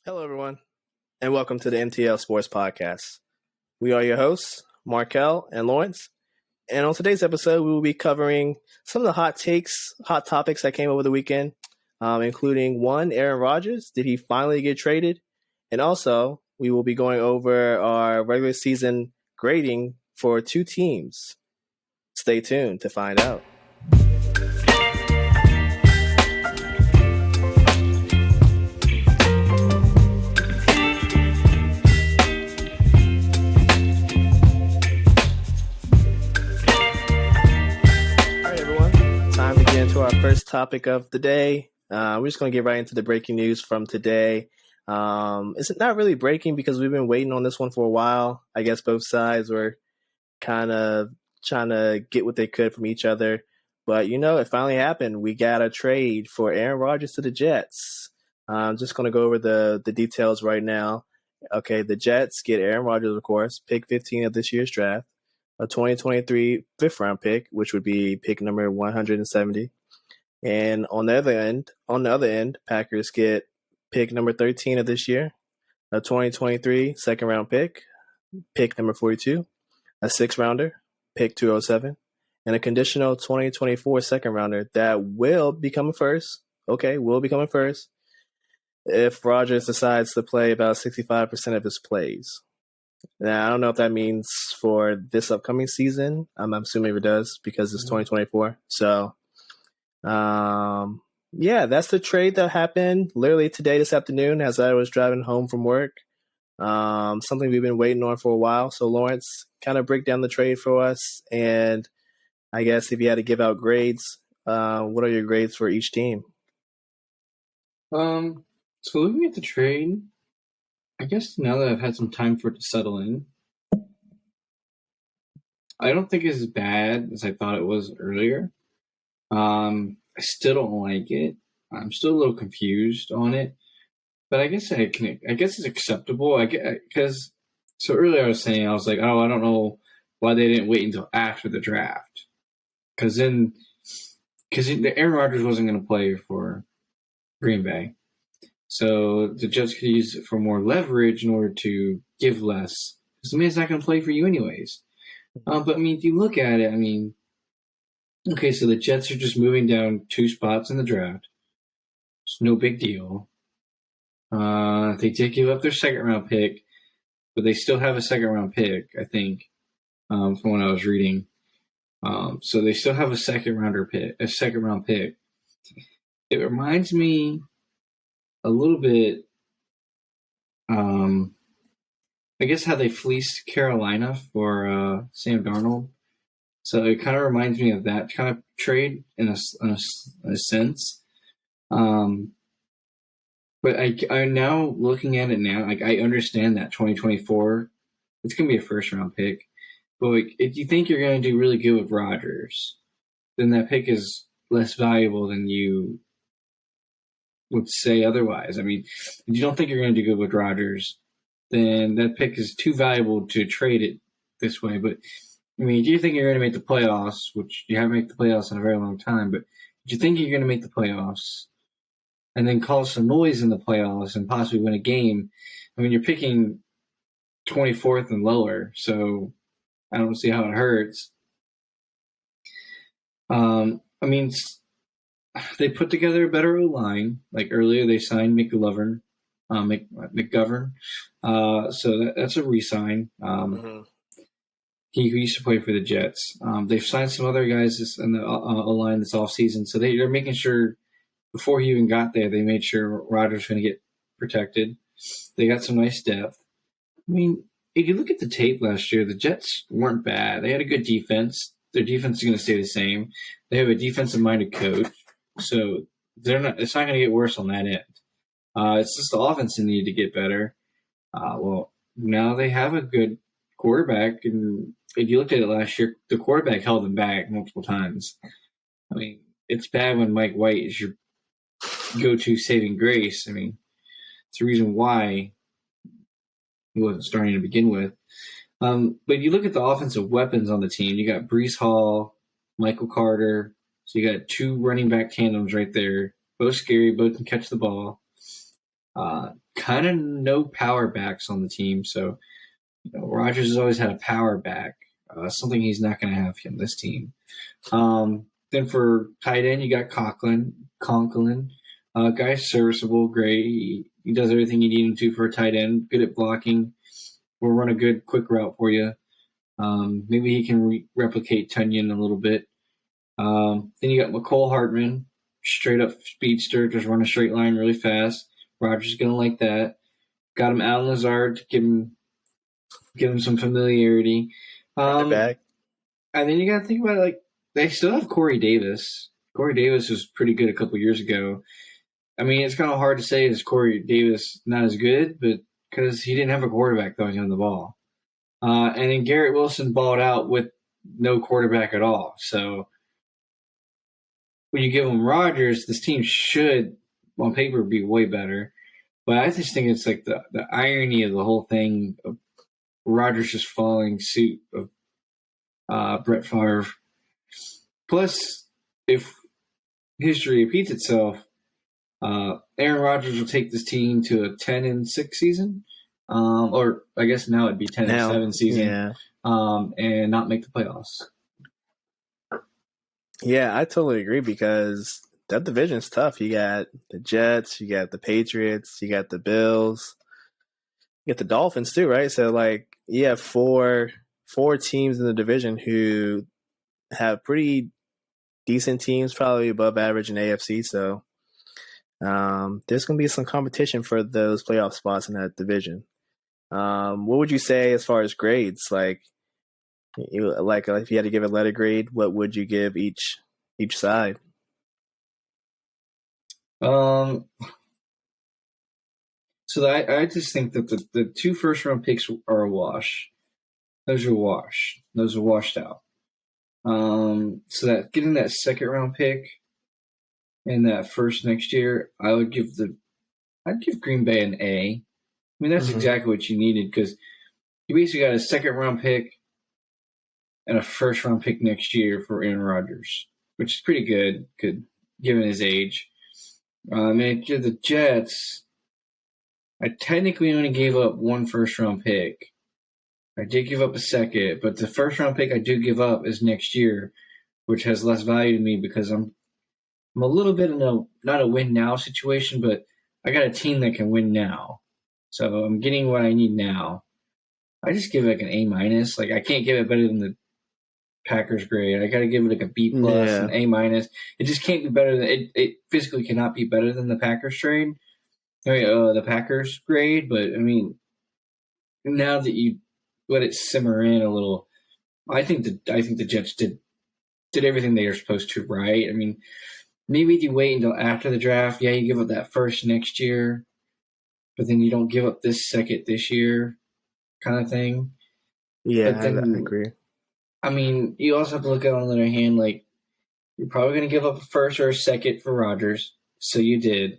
Hello, everyone, and welcome to the MTL Sports Podcast. We are your hosts, Markyll and Lawrence, and on today's episode, we will be covering some of the hot topics that came over the weekend, including one, Aaron Rodgers. Did he finally get traded? And also, we will be going over our regular season grading for two teams. Stay tuned to find out. To our first topic of the day. We're just going to get right into the breaking news from today. It's not really breaking because we've been waiting on this one for a while. I guess both sides were kind of trying to get what they could from each other. But, it finally happened. We got a trade for Aaron Rodgers to the Jets. I'm just going to go over the details right now. Okay, the Jets get Aaron Rodgers, of course, pick 15 of this year's draft, a 2023 fifth-round pick, which would be pick number 170. And on the other end, Packers get pick number 13 of this year, a 2023 second-round pick number 42, a sixth-rounder, pick 207, and a conditional 2024 second-rounder that will become a first. Okay, will become a first if Rodgers decides to play about 65% of his plays. Now, I don't know if that means for this upcoming season. I'm assuming it does because it's 2024. So, that's the trade that happened literally this afternoon as I was driving home from work. Something we've been waiting on for a while. So, Lawrence, kind of break down the trade for us. And I guess if you had to give out grades, what are your grades for each team? So looking at the trade, I guess now that I've had some time for it to settle in, I don't think it's as bad as I thought it was earlier. I still don't like it. I'm still a little confused on it, but I guess it's acceptable. Because earlier I was like, I don't know why they didn't wait until after the draft, because the Aaron Rodgers wasn't going to play for Green Bay. So the Jets could use it for more leverage in order to give less. Because the man's not going to play for you anyways. But, if you look at it, okay, so the Jets are just moving down 2 spots in the draft. It's no big deal. They did give up their second-round pick, but they still have a second-round pick, I think, from when I was reading. So they still have a second-round pick. It reminds me a little bit, I guess how they fleeced Carolina for Sam Darnold. So it kind of reminds me of that kind of trade in a sense. But I'm now looking at it now, I understand that 2024, it's going to be a first round pick. But if you think you're going to do really good with Rodgers, then that pick is less valuable than you would say otherwise. If you don't think you're going to do good with Rodgers, then that pick is too valuable to trade it this way. But do you think you're going to make the playoffs, which you haven't made the playoffs in a very long time, but do you think you're going to make the playoffs and then cause some noise in the playoffs and possibly win a game? You're picking 24th and lower, so I don't see how it hurts. They put together a better O-line. Like earlier, they signed McGovern. So that's a re-sign. He used to play for the Jets. They've signed some other guys in the O-line this offseason. So they're making sure, before he even got there, they made sure Rodgers was going to get protected. They got some nice depth. If you look at the tape last year, the Jets weren't bad. They had a good defense. Their defense is going to stay the same. They have a defensive-minded coach. So it's not going to get worse on that end. It's just the offense that needed to get better. Now they have a good quarterback, and if you looked at it last year, the quarterback held them back multiple times. It's bad when Mike White is your go-to saving grace. It's the reason why he wasn't starting to begin with. But if you look at the offensive weapons on the team, you got Breece Hall, Michael Carter. So you got 2 running back tandems right there. Both scary, both can catch the ball. kind of no power backs on the team. So, Rodgers has always had a power back, something he's not going to have on this team. Then for tight end, you got Conklin. Guy's serviceable, great. He does everything you need him to for a tight end. Good at blocking. Will run a good quick route for you. Maybe he can replicate Tunyon a little bit. Then you got McCole Hartman, straight up speedster, just run a straight line really fast. Rodgers is gonna like that. Got him Alan Lazard to give him some familiarity. Back. And then you got to think about they still have Corey Davis. Corey Davis was pretty good a couple years ago. I mean, it's kind of hard to say is Corey Davis not as good, but because he didn't have a quarterback throwing him the ball. And then Garrett Wilson balled out with no quarterback at all. So when you give him Rodgers, this team should, on paper, be way better. But I just think it's like the irony of the whole thing of Rodgers just following suit of Brett Favre. Plus, if history repeats itself, Aaron Rodgers will take this team to a 10-6 season, or I guess now it'd be 10-7 season, and not make the playoffs. Yeah, I totally agree because that division's tough. You got the Jets, you got the Patriots, you got the Bills, you got the Dolphins too, right? So you have four teams in the division who have pretty decent teams, probably above average in AFC. So there's going to be some competition for those playoff spots in that division. What would you say as far as grades? If you had to give a letter grade, what would you give each side? So I just think that the 2 first-round picks are a wash. Those are a wash. Those are washed out. So that getting that second-round pick and that first next year, I'd give Green Bay an A. I mean, that's exactly what you needed because you basically got a second-round pick and a first-round pick next year for Aaron Rodgers, which is pretty good given his age. And the Jets, I technically only gave up 1 first-round pick. I did give up a second, but the first-round pick I do give up is next year, which has less value to me because I'm a little bit in not a win-now situation, but I got a team that can win now. So I'm getting what I need now. I just give it an A-. I can't give it better than the Packers grade. I got to give it a B+, an A-. It just can't be better than it physically cannot be better than the Packers grade. The Packers grade, but I mean, now that you let it simmer in a little, I think the Jets did everything they were supposed to, right? I mean, maybe you wait until after the draft. Yeah, you give up that first next year, but then you don't give up this second this year, kind of thing. Yeah, I agree. I mean, you also have to look at it on the other hand, you're probably going to give up a first or a second for Rodgers, so you did,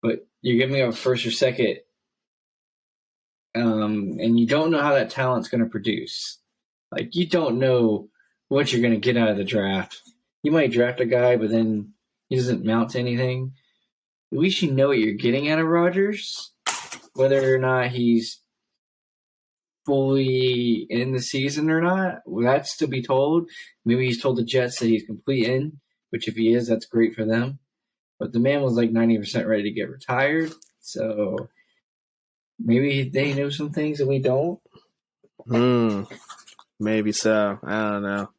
but you're giving up a first or second, and you don't know how that talent's going to produce. You don't know what you're going to get out of the draft. You might draft a guy, but then he doesn't mount to anything. At least you know what you're getting out of Rodgers, whether or not he's fully in the season or not. Well, that's to be told. Maybe he's told the Jets that he's complete in, which if he is, that's great for them. But the man was 90% ready to get retired, so maybe they know some things that we don't. Maybe so. I don't know.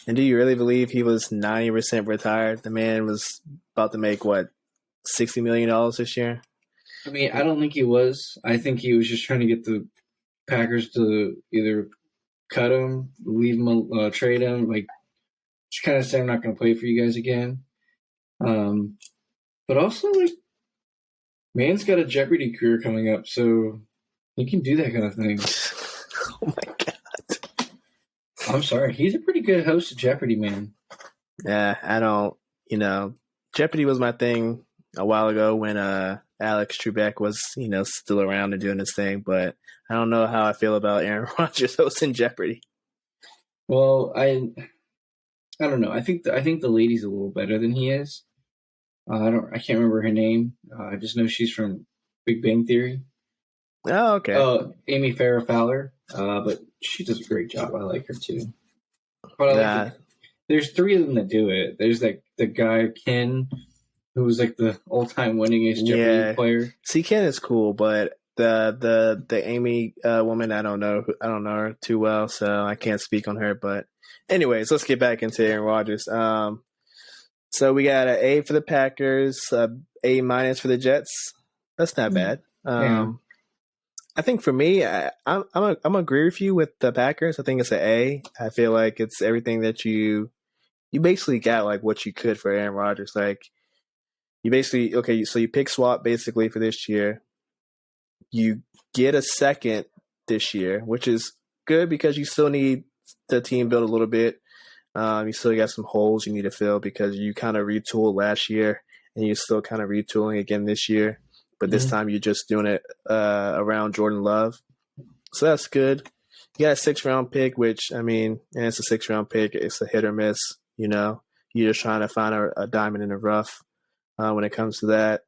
And do you really believe he was 90% retired? The man was about to make, $60 million this year? I mean, I don't think he was. I think he was just trying to get the Packers to either cut him, leave him, trade him, just kind of say, I'm not going to play for you guys again. But also, man's got a Jeopardy career coming up, so he can do that kind of thing. Oh, my God. I'm sorry. He's a pretty good host of Jeopardy, man. Yeah, I don't, Jeopardy was my thing a while ago when Alex Trebek was, still around and doing his thing, but I don't know how I feel about Aaron Rodgers hosting Jeopardy. Well, I don't know. I think the lady's a little better than he is. I can't remember her name. I just know she's from Big Bang Theory. Oh, okay. Amy Farrah Fowler. But she does a great job. I like her too. But I like Nah, there's three of them that do it. There's like the guy Ken, who was like the all-time winningest Jeopardy yeah. player. See, Ken is cool, but the Amy woman, I don't know her too well, so I can't speak on her. But anyways, let's get back into Aaron Rodgers. So we got an A for the Packers, A minus for the Jets. That's not bad. Yeah. I think for me, I'm agree with you with the Packers. I think it's an A. I feel like it's everything that you basically got like what you could for Aaron Rodgers. Like you basically so you pick swap basically for this year. You get a second this year, which is good because you still need the team built a little bit. You still got some holes you need to fill because you kind of retooled last year and you're still kind of retooling again this year. But this time you're just doing it around Jordan Love. So that's good. You got a 6th-round pick, which, I mean, and it's a 6th-round pick. It's a hit or miss, you know. You're just trying to find a diamond in the rough when it comes to that.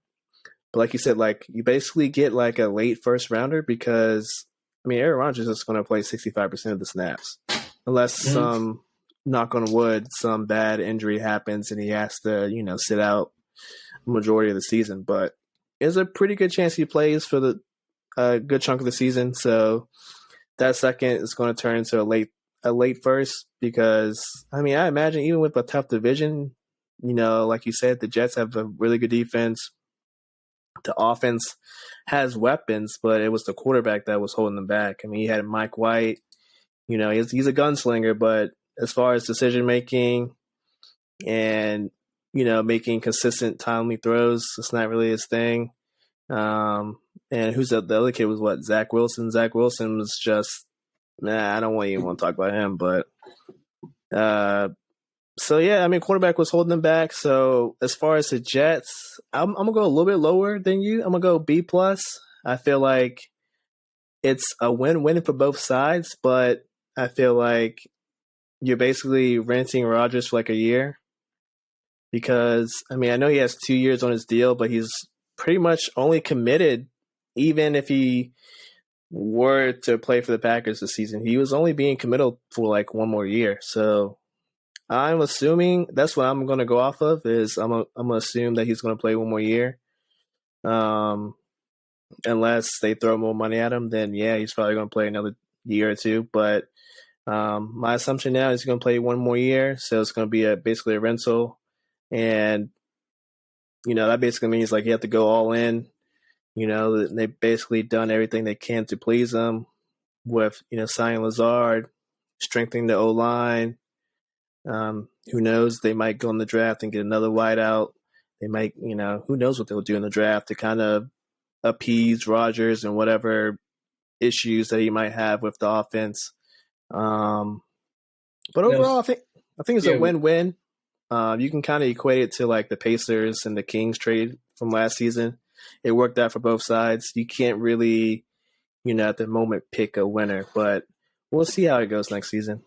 But like you said, like you basically get like a late first-rounder because, I mean, Aaron Rodgers is going to play 65% of the snaps. Unless some, knock on wood, some bad injury happens and he has to, you know, sit out the majority of the season. But there's a pretty good chance he plays for the good chunk of the season. So that second is going to turn into a late first because, I mean, I imagine even with a tough division, you know, like you said, the Jets have a really good defense. The offense has weapons, but it was the quarterback that was holding them back. I mean, he had Mike White. You know, he's a gunslinger, but as far as decision making and, you know, making consistent, timely throws, it's not really his thing. And who's the other kid was what? Zach Wilson. Zach Wilson was just, I don't even want to talk about him, but so yeah, I mean, quarterback was holding them back. So as far as the Jets, I'm gonna go a little bit lower than you. I'm gonna go B plus. I feel like it's a win-win for both sides, but I feel like you're basically renting Rodgers for like a year because, I mean, I know he has 2 years on his deal, but he's pretty much only committed, even if he were to play for the Packers this season, he was only being committed for like one more year. So I'm assuming that's what I'm going to go off of is I'm going to assume that he's going to play one more year. Unless they throw more money at him, then yeah, he's probably going to play another year or two. But my assumption now is he's going to play one more year. So it's going to be basically a rental. And, you know, that basically means like you have to go all in. You know, they've basically done everything they can to please him with, you know, signing Lazard, strengthening the O-line. Who knows? They might go in the draft and get another wideout. They might, you know, who knows what they'll do in the draft to kind of appease Rodgers and whatever issues that he might have with the offense. But overall, I think it's a win-win. You can kind of equate it to like the Pacers and the Kings trade from last season. It worked out for both sides. You can't really, you know, at the moment pick a winner, but we'll see how it goes next season.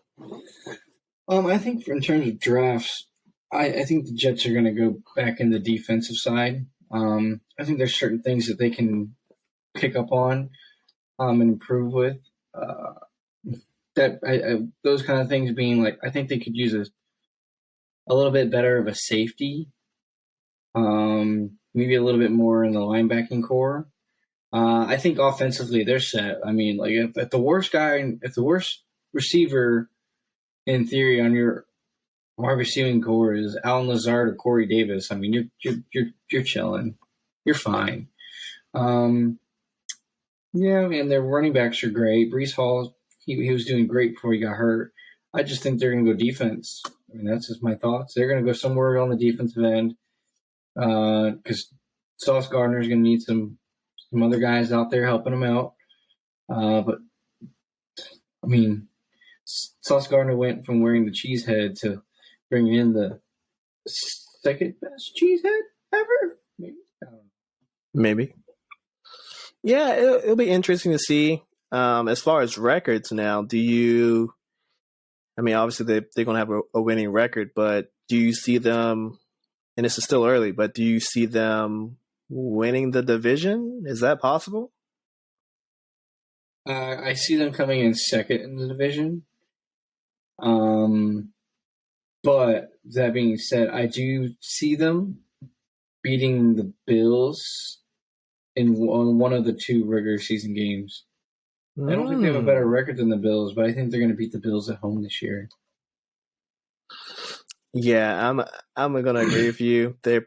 I think in terms of drafts, I think the Jets are going to go back in the defensive side. I think there's certain things that they can pick up on and improve with. Those kind of things being like, I think they could use a little bit better of a safety, maybe a little bit more in the linebacking core. I think offensively they're set. I mean, like if the worst receiver in theory on your wide receiving core is Alan Lazard or Corey Davis, I mean you're chilling, you're fine. Yeah, and their running backs are great. Breece Hall, he was doing great before he got hurt. I just think they're going to go defense. I mean, that's just my thoughts. They're going to go somewhere on the defensive end because Sauce Gardner is going to need some other guys out there helping him out. But, I mean, Sauce Gardner went from wearing the cheese head to bringing in the second best cheese head ever. Maybe. I don't know. Maybe. Yeah, it'll be interesting to see. As far as records now, I mean, obviously they're going to have a winning record, but do you see them, and this is still early, but do you see them winning the division. Is that possible? I see them coming in second in the division. But that being said, I do see them beating the Bills in one of the two regular season games. I don't think they have a better record than the Bills, but I think they're going to beat the Bills at home this year. Yeah, I'm gonna agree with you. They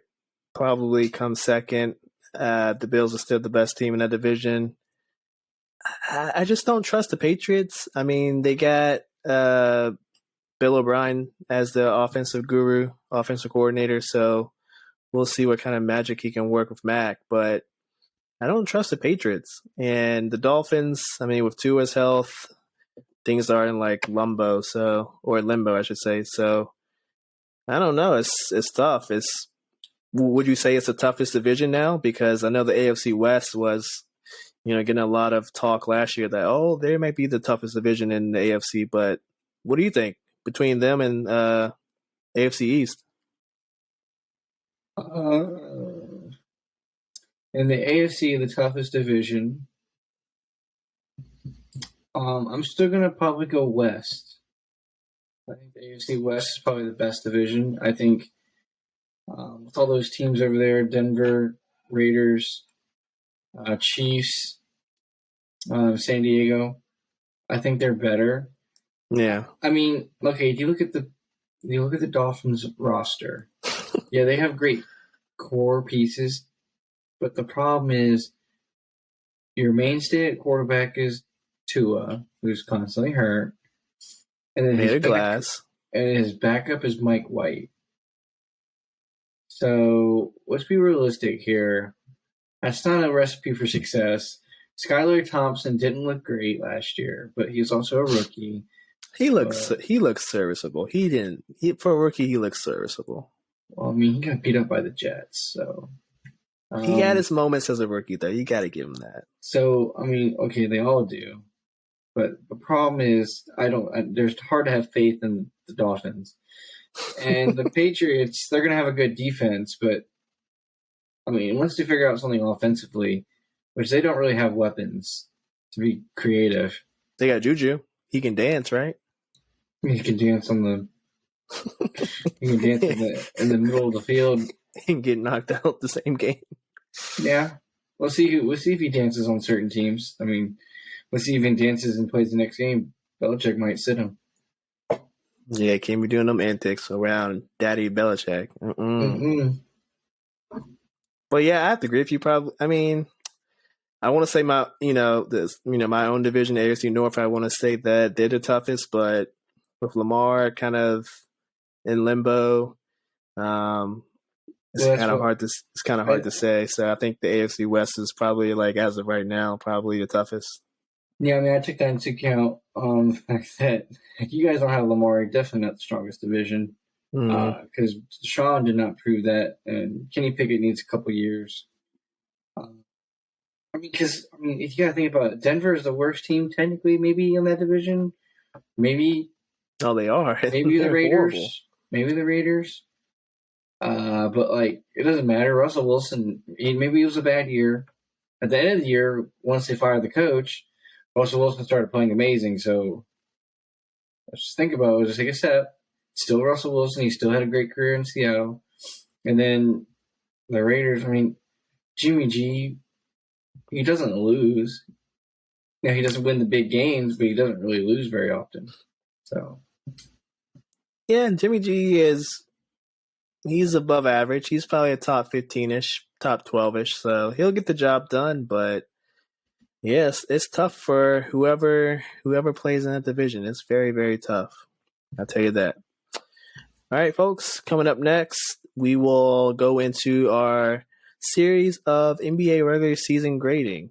probably come second. The Bills are still the best team in that division. I just don't trust the Patriots. I mean, they got Bill O'Brien as the offensive coordinator, so we'll see what kind of magic he can work with Mac. But I don't trust the Patriots. And the Dolphins, I mean, with Tua's health, things are in like limbo, I should say. So I don't know. It's tough. Would you say it's the toughest division now? Because I know the AFC West was, getting a lot of talk last year that, they might be the toughest division in the AFC. But what do you think between them and AFC East? In the AFC, the toughest division, I'm still going to probably go West. I think the AFC West is probably the best division. I think with all those teams over there, Denver, Raiders, Chiefs, San Diego, I think they're better. Yeah. I mean, okay, do you look at the Dolphins roster? Yeah, they have great core pieces, but the problem is your mainstay at quarterback is Tua, who's constantly hurt. And then his backup is Mike White. So let's be realistic here. That's not a recipe for success. Skylar Thompson didn't look great last year, but he's also a rookie. He looks serviceable. For a rookie, he looks serviceable. Well, I mean, he got beat up by the Jets, so he had his moments as a rookie, though. You got to give him that. So I mean, okay, they all do. But the problem is, there's hard to have faith in the Dolphins. And the Patriots, they're going to have a good defense, but, I mean, once they figure out something offensively, which they don't really have weapons to be creative. They got Juju. He can dance, right? He can dance in the middle of the field. And get knocked out the same game. Yeah. We'll see if he dances on certain teams. I mean, let's see if he dances and plays the next game. Belichick might sit him. Yeah, can't be doing them antics around Daddy Belichick. But yeah, I have to agree with you. Probably, I mean, I want to say my own division, AFC North. I want to say that they're the toughest, but with Lamar kind of in limbo, it's kind of hard to say. So I think the AFC West is probably, like, as of right now, probably the toughest. Yeah, I mean, I took that into account. The fact that you guys don't have Lamar, definitely not the strongest division. Because Deshaun did not prove that, and Kenny Pickett needs a couple years. If you got to think about it, Denver is the worst team technically, maybe in that division. Maybe. Oh, they are. Maybe the Raiders. Horrible. Maybe the Raiders. But like, it doesn't matter. Russell Wilson, maybe it was a bad year. At the end of the year, once they fired the coach, Russell Wilson started playing amazing. So let's just think about it. Just take a step. Still Russell Wilson. He still had a great career in Seattle. And then the Raiders, I mean, Jimmy G, he doesn't lose. Now, he doesn't win the big games, but he doesn't really lose very often. So, yeah, Jimmy G he's above average. He's probably a top 15-ish, top 12-ish. So he'll get the job done. But yes, it's tough for whoever plays in that division. It's very, very tough. I'll tell you that. All right, folks, coming up next, we will go into our series of NBA regular season grading.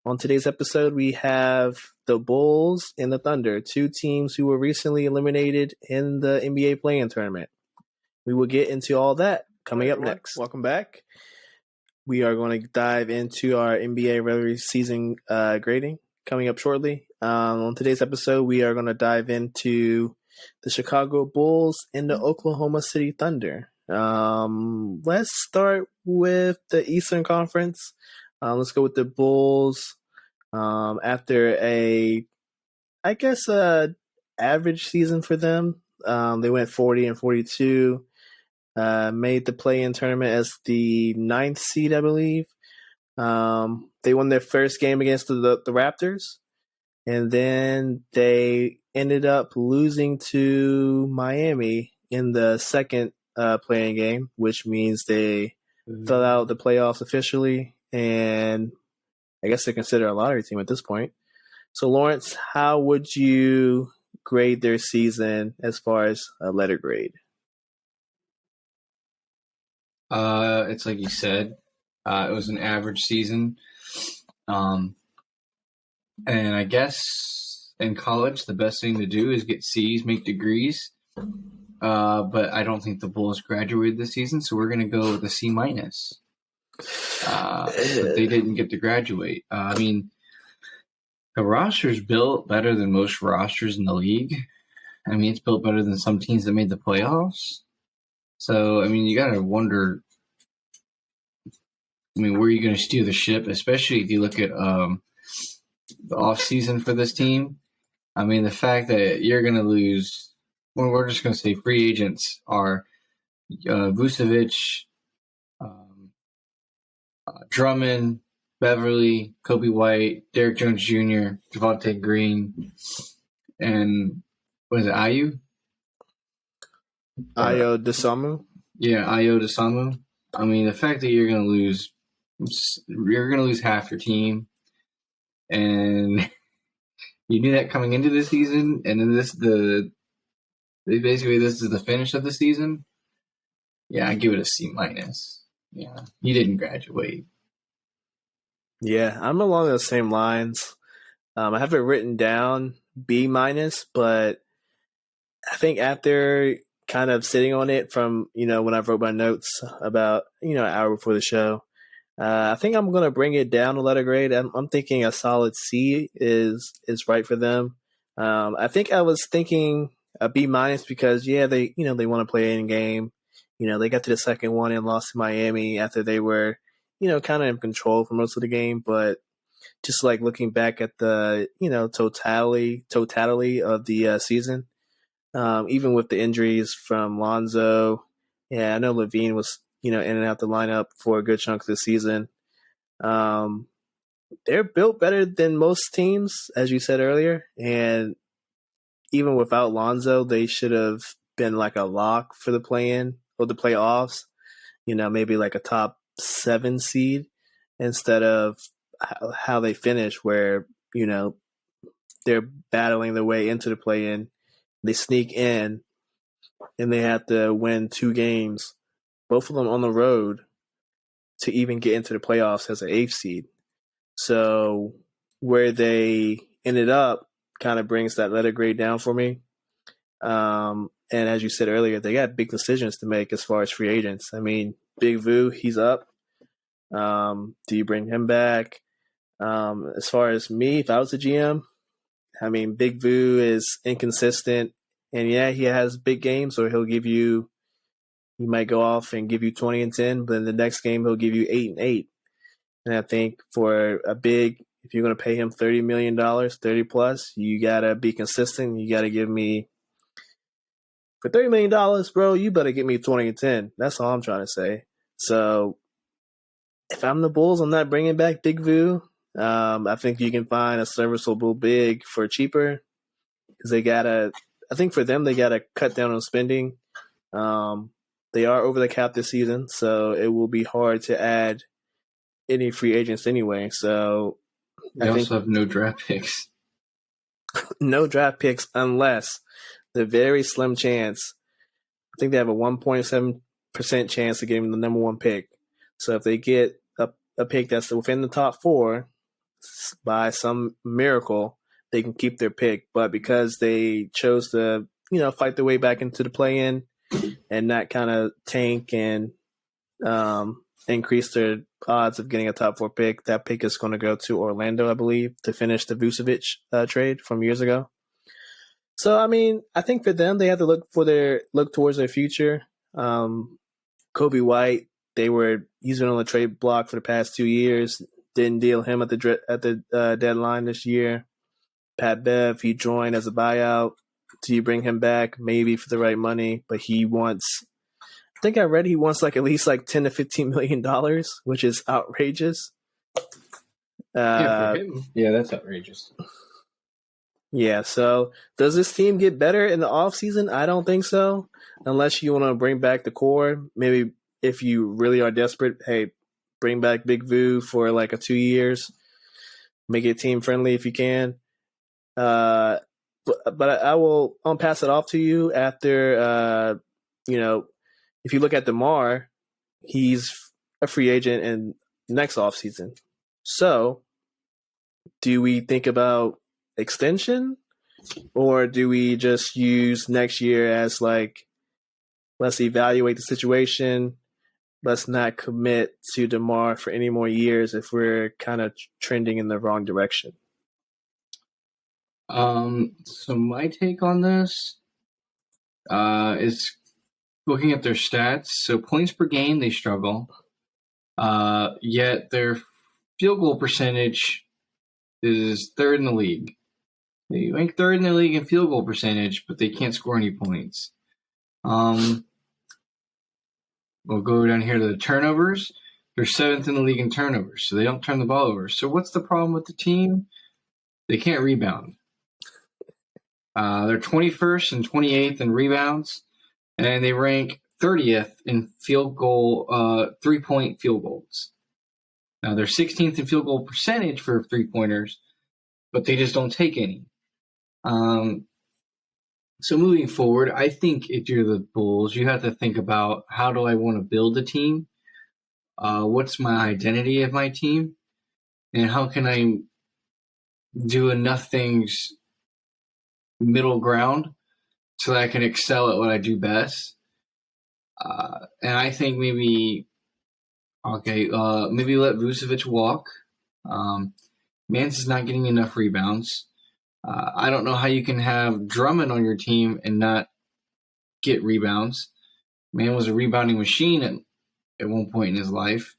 On today's episode, we have the Bulls and the Thunder, two teams who were recently eliminated in the NBA play-in tournament. We will get into all that coming up next. Welcome back. We are going to dive into our NBA regular season grading coming up shortly. On today's episode, we are going to dive into the Chicago Bulls and the Oklahoma City Thunder. Let's start with the Eastern Conference. Let's go with the Bulls. After I guess, average season for them, they went 40-42. Made the play-in tournament as the 9th seed, I believe. They won their first game against the Raptors, and then they ended up losing to Miami in the second play-in game, which means they fell out of the playoffs officially, and I guess they're considered a lottery team at this point. So, Lawrence, how would you grade their season as far as a letter grade? It's like you said, it was an average season. And I guess in college, the best thing to do is get C's, make degrees. But I don't think the Bulls graduated this season, so we're going to go with a C minus. But they didn't get to graduate. I mean, the roster's built better than most rosters in the league. I mean, it's built better than some teams that made the playoffs. So, I mean, you got to wonder, where are you going to steer the ship, especially if you look at the offseason for this team. I mean, the fact that you're going to lose, well, we're just going to say free agents are Vucevic, Drummond, Beverly, Kobe White, Derrick Jones Jr., Javonte Green, and what is it, Ayo? Ayo Dosunmu? Yeah, Ayo Dosunmu. I mean, the fact that you're going to lose half your team, and you knew that coming into the season, and then this is the finish of the season. Yeah, I give it a C minus. Yeah, you didn't graduate. Yeah, I'm along those same lines. I have it written down B minus, but I think after kind of sitting on it from, when I wrote my notes about, an hour before the show, I think I'm going to bring it down a letter grade. I'm thinking a solid C is right for them. I think I was thinking a B minus because, they want to play in game. They got to the second one and lost to Miami after they were, kind of in control for most of the game. But just like looking back at the, totality of the season, even with the injuries from Lonzo, I know Levine was, in and out the lineup for a good chunk of the season. They're built better than most teams, as you said earlier. And even without Lonzo, they should have been like a lock for the play-in or the playoffs, maybe like a top 7 seed instead of how they finish where, they're battling their way into the play-in. They sneak in and they have to win 2 games, both of them on the road, to even get into the playoffs as an 8th seed. So where they ended up kind of brings that letter grade down for me. And as you said earlier, they got big decisions to make as far as free agents. I mean, Big Vu, he's up. Do you bring him back? As far as me, if I was a GM, I mean, Big Vu is inconsistent. And he has big games, or he might go off and give you 20 and 10, but in the next game he'll give you 8 and 8. And I think for a big, if you're going to pay him $30 million, 30 plus, you got to be consistent. You got to give me, for $30 million, bro, you better give me 20 and 10. That's all I'm trying to say. So if I'm the Bulls, I'm not bringing back Big Vu. I think you can find a serviceable big for cheaper because I think for them, they got to cut down on spending. They are over the cap this season, so it will be hard to add any free agents anyway. So they also have no draft picks. No draft picks unless the very slim chance. I think they have a 1.7% chance of getting the number 1 pick. So if they get a pick that's within the top 4 by some miracle, they can keep their pick. But because they chose to, fight their way back into the play-in and not kind of tank and increase their odds of getting a top 4 pick, that pick is going to go to Orlando, I believe, to finish the Vucevic trade from years ago. So, I mean, I think for them, they have to look towards their future. Kobe White, he's been on the trade block for the past 2 years. Didn't deal him at the deadline this year. Pat Bev, he joined as a buyout. Do you bring him back? Maybe for the right money, but I think I read he wants at least $10 to $15 million, which is outrageous. For him, that's outrageous. Yeah, so does this team get better in the offseason? I don't think so, unless you want to bring back the core. Maybe if you really are desperate, hey, bring back Big Vu for a 2 years. Make it team friendly if you can. But I'll pass it off to you after, if you look at DeMar, he's a free agent in next offseason. So do we think about extension, or do we just use next year as let's evaluate the situation? Let's not commit to DeMar for any more years if we're kind of trending in the wrong direction. So my take on this is looking at their stats. So points per game, they struggle. Yet their field goal percentage is third in the league. They rank third in the league in field goal percentage, but they can't score any points. We'll go down here to the turnovers. They're seventh in the league in turnovers, so they don't turn the ball over. So what's the problem with the team? They can't rebound. They're 21st and 28th in rebounds, and they rank 30th in field goal, 3-point field goals. Now, they're 16th in field goal percentage for three-pointers, but they just don't take any. So moving forward, I think if you're the Bulls, you have to think about, how do I want to build a team? What's my identity of my team? And how can I do enough things middle ground so that I can excel at what I do best? And I think maybe let Vucevic walk. Mance is not getting enough rebounds. I don't know how you can have Drummond on your team and not get rebounds. Man was a rebounding machine at one point in his life.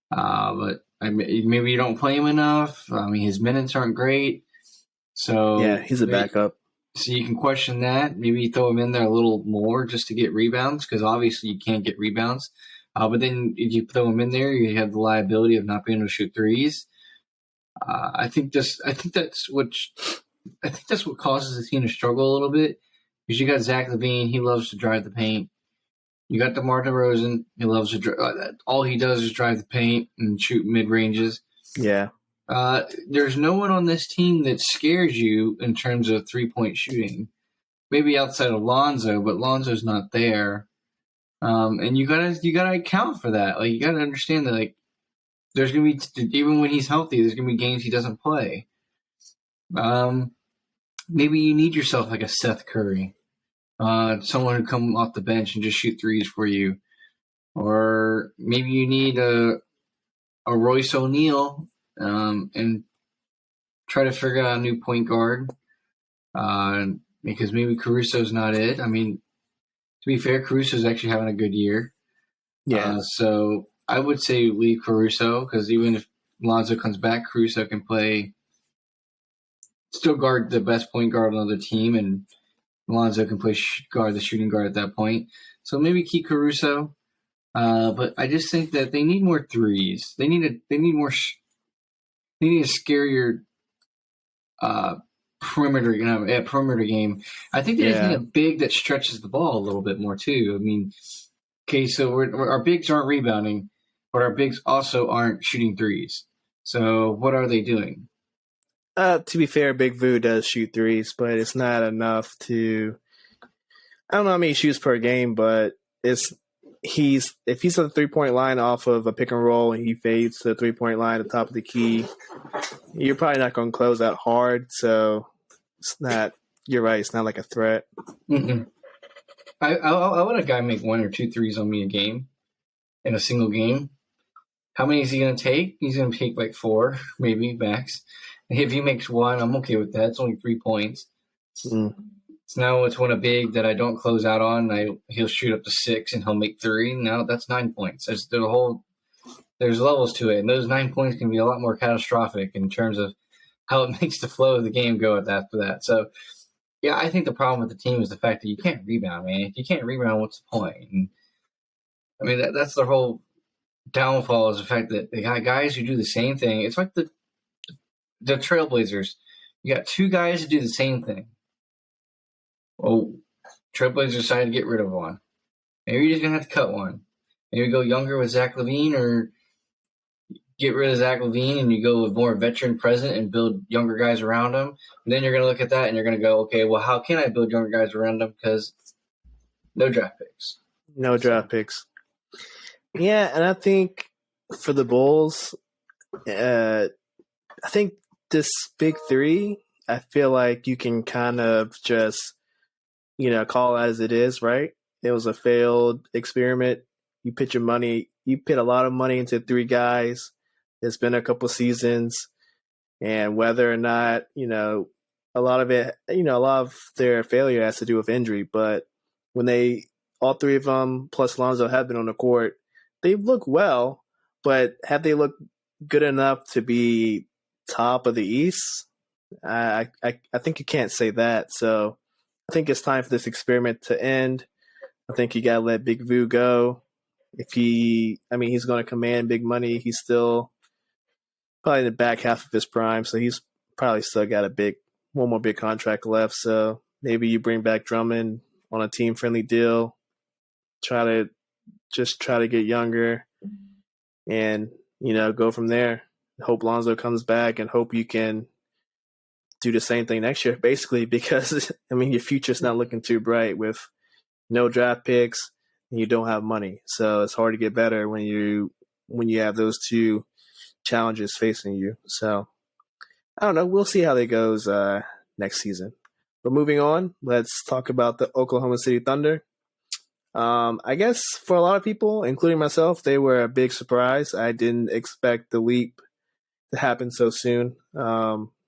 But maybe you don't play him enough. His minutes aren't great. So yeah, he's a backup. So you can question that. Maybe you throw him in there a little more just to get rebounds, because obviously you can't get rebounds. But then if you throw him in there, you have the liability of not being able to shoot threes. I think that's what causes the team to struggle a little bit, because you got Zach LaVine, he loves to drive the paint. You got DeMar DeRozan, he loves to all he does is drive the paint and shoot mid ranges. Yeah. There's no one on this team that scares you in terms of 3-point shooting. Maybe outside of Lonzo, but Lonzo's not there. And you gotta account for that. You gotta understand that there's gonna be, even when he's healthy, there's gonna be games he doesn't play. Maybe you need yourself a Seth Curry, someone who come off the bench and just shoot threes for you, or maybe you need a Royce O'Neal, and try to figure out a new point guard, because maybe Caruso's not it. To be fair, Caruso's actually having a good year. Yeah. So I would say leave Caruso, because even if Lonzo comes back, Caruso can still guard the best point guard on the team, and Lonzo can guard the shooting guard at that point. So maybe keep Caruso. But I just think that they need more threes. They need a scarier perimeter game. I think they just need a big that stretches the ball a little bit more too. So our bigs aren't rebounding, but our bigs also aren't shooting threes. So what are they doing? To be fair, Big Vu does shoot threes, but it's not enough to. I don't know how many shoots per game, but if he's at the 3-point line off of a pick and roll and he fades to the 3-point line at the top of the key, you're probably not going to close that hard. So it's not. You're right. It's not like a threat. Mm-mm. I let a guy make 1 or 2 threes on me a game in a single game. How many is he going to take? He's going to take 4, maybe max. If he makes 1, I'm okay with that. It's only 3 points. Mm. So now it's when a big that I don't close out on, he'll shoot up to 6 and he'll make 3. Now that's 9 points. There's levels to it, and those 9 points can be a lot more catastrophic in terms of how it makes the flow of the game go after that. So, yeah, I think the problem with the team is the fact that you can't rebound, man. If you can't rebound, what's the point? And, I mean, that's the whole downfall is the fact that they got guys who do the same thing. It's like the Trailblazers. You got 2 guys who do the same thing. Well, Trailblazers decided to get rid of one. Maybe you're just going to have to cut one. Maybe go younger with Zach LaVine, or get rid of Zach LaVine and you go with more veteran present and build younger guys around him. And then you're going to look at that and you're going to go, okay, well, how can I build younger guys around them? Because no draft picks. No draft picks. Yeah, and I think for the Bulls, I think this big 3, I feel like you can kind of just, call it as it is, right? It was a failed experiment. You put a lot of money into 3 guys. It's been a couple seasons, and whether or not, a lot of their failure has to do with injury. But when all 3 of them plus Lonzo have been on the court, they've looked well, but have they looked good enough to be top of the East? I think you can't say that. So I think it's time for this experiment to end. I think you got to let Big Vu go. He's going to command big money. He's still probably in the back half of his prime, so he's probably still got one more big contract left. So maybe you bring back Drummond on a team-friendly deal, try to get younger, and go from there. Hope Lonzo comes back, and hope you can do the same thing next year, basically, because your future's not looking too bright with no draft picks. And you don't have money, so it's hard to get better when you have those 2 challenges facing you. So I don't know. We'll see how that goes next season. But moving on, let's talk about the Oklahoma City Thunder. I guess for a lot of people, including myself, they were a big surprise. I didn't expect the leap to happen so soon.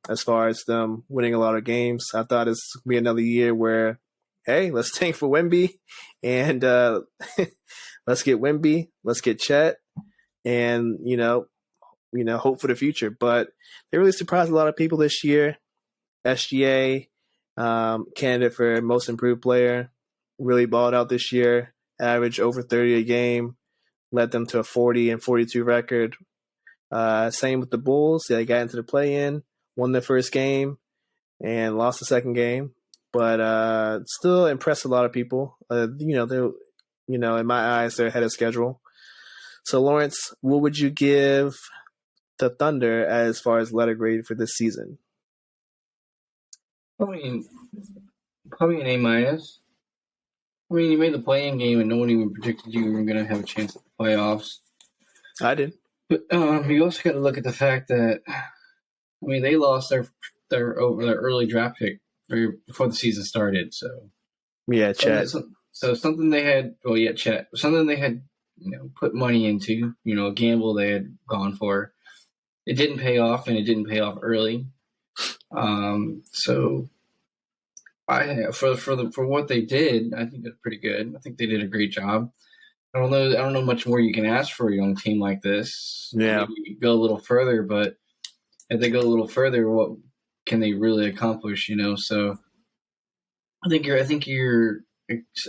As far as them winning a lot of games, I thought it's going to be another year where, hey, let's tank for Wemby, and let's get Wemby, let's get Chet, and hope for the future. But they really surprised a lot of people this year. SGA, candidate for most improved player, really balled out this year. Averaged over 30 a game, led them to a 40-42 record. Same with the Bulls. They got into the play-in, won their first game, and lost the second game. But still impressed a lot of people. They're, in my eyes, they're ahead of schedule. So, Lawrence, what would you give the Thunder as far as letter grade for this season? Probably an A-. You made the play-in game and no one even predicted you were going to have a chance at the playoffs. I did. But you also got to look at the fact that, they lost their early draft pick before the season started. So yeah, Chet. So something they had, Chet. Something they had, put money into, a gamble they had gone for. It didn't pay off, and it didn't pay off early. So for what they did, I think that's pretty good. I think they did a great job. I don't know much more you can ask for a young team like this. Yeah, maybe go a little further, but if they go a little further, what can they really accomplish? So I think you're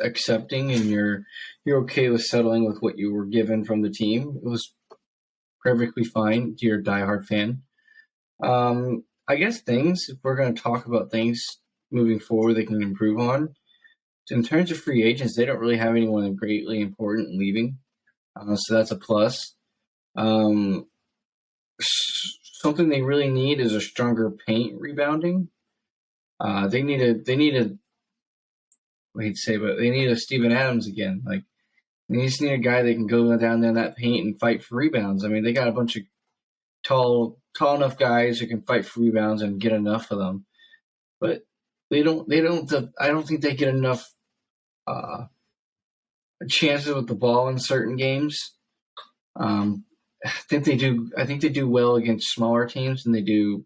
accepting, and you're okay with settling with what you were given from the team. It was perfectly fine to your diehard fan. I guess if we're going to talk about things moving forward they can improve on. In terms of free agents, they don't really have anyone greatly important leaving. So that's a plus. Something they really need is a stronger paint rebounding. They need a Steven Adams again. They just need a guy that can go down there in that paint and fight for rebounds. They got a bunch of tall enough guys who can fight for rebounds and get enough of them, but I don't think they get enough chances with the ball in certain games. I think they do well against smaller teams than they do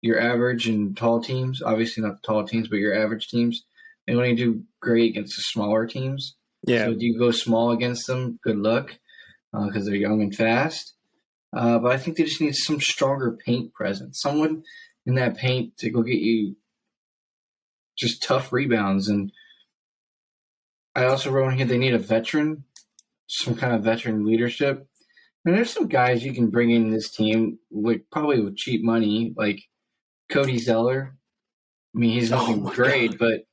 your average and tall teams, obviously not the tall teams, but your average teams, they only do great against the smaller teams. Yeah. So if you go small against them, good luck because they're young and fast. But I think they just need some stronger paint presence. Someone in that paint to go get you just tough rebounds. And I also wrote in here they need a veteran, some kind of veteran leadership. And there's some guys you can bring in this team probably with cheap money, like Cody Zeller. I mean, he's nothing great, but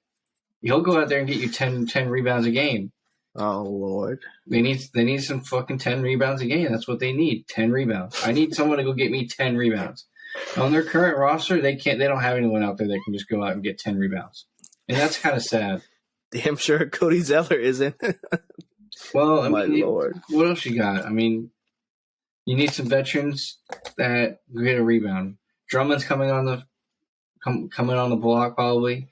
he'll go out there and get you 10 rebounds a game. Oh, Lord. They need some fucking 10 rebounds a game. That's what they need, 10 rebounds. I need someone to go get me 10 rebounds. On their current roster, they don't have anyone out there that can just go out and get 10 rebounds. And that's kind of sad. Damn sure Cody Zeller isn't. Well, I My mean, Lord. What else you got? I mean, you need some veterans that get a rebound. Drummond's coming on the block probably.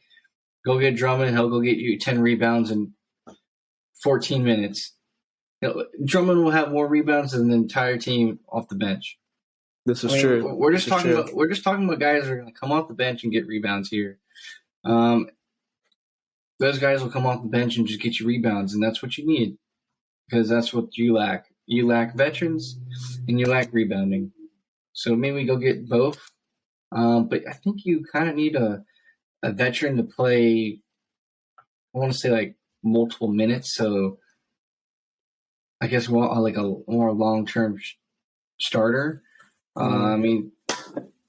Go get Drummond. He'll go get you 10 rebounds in 14 minutes. Drummond will have more rebounds than the entire team off the bench. This is true. We're just talking about guys that are going to come off the bench and get rebounds here. Those guys will come off the bench and just get you rebounds, and that's what you need because that's what you lack. You lack veterans and you lack rebounding. So maybe go get both. But I think you kind of need a veteran to play, I want to say like multiple minutes. So I guess like a more long-term starter. I mean,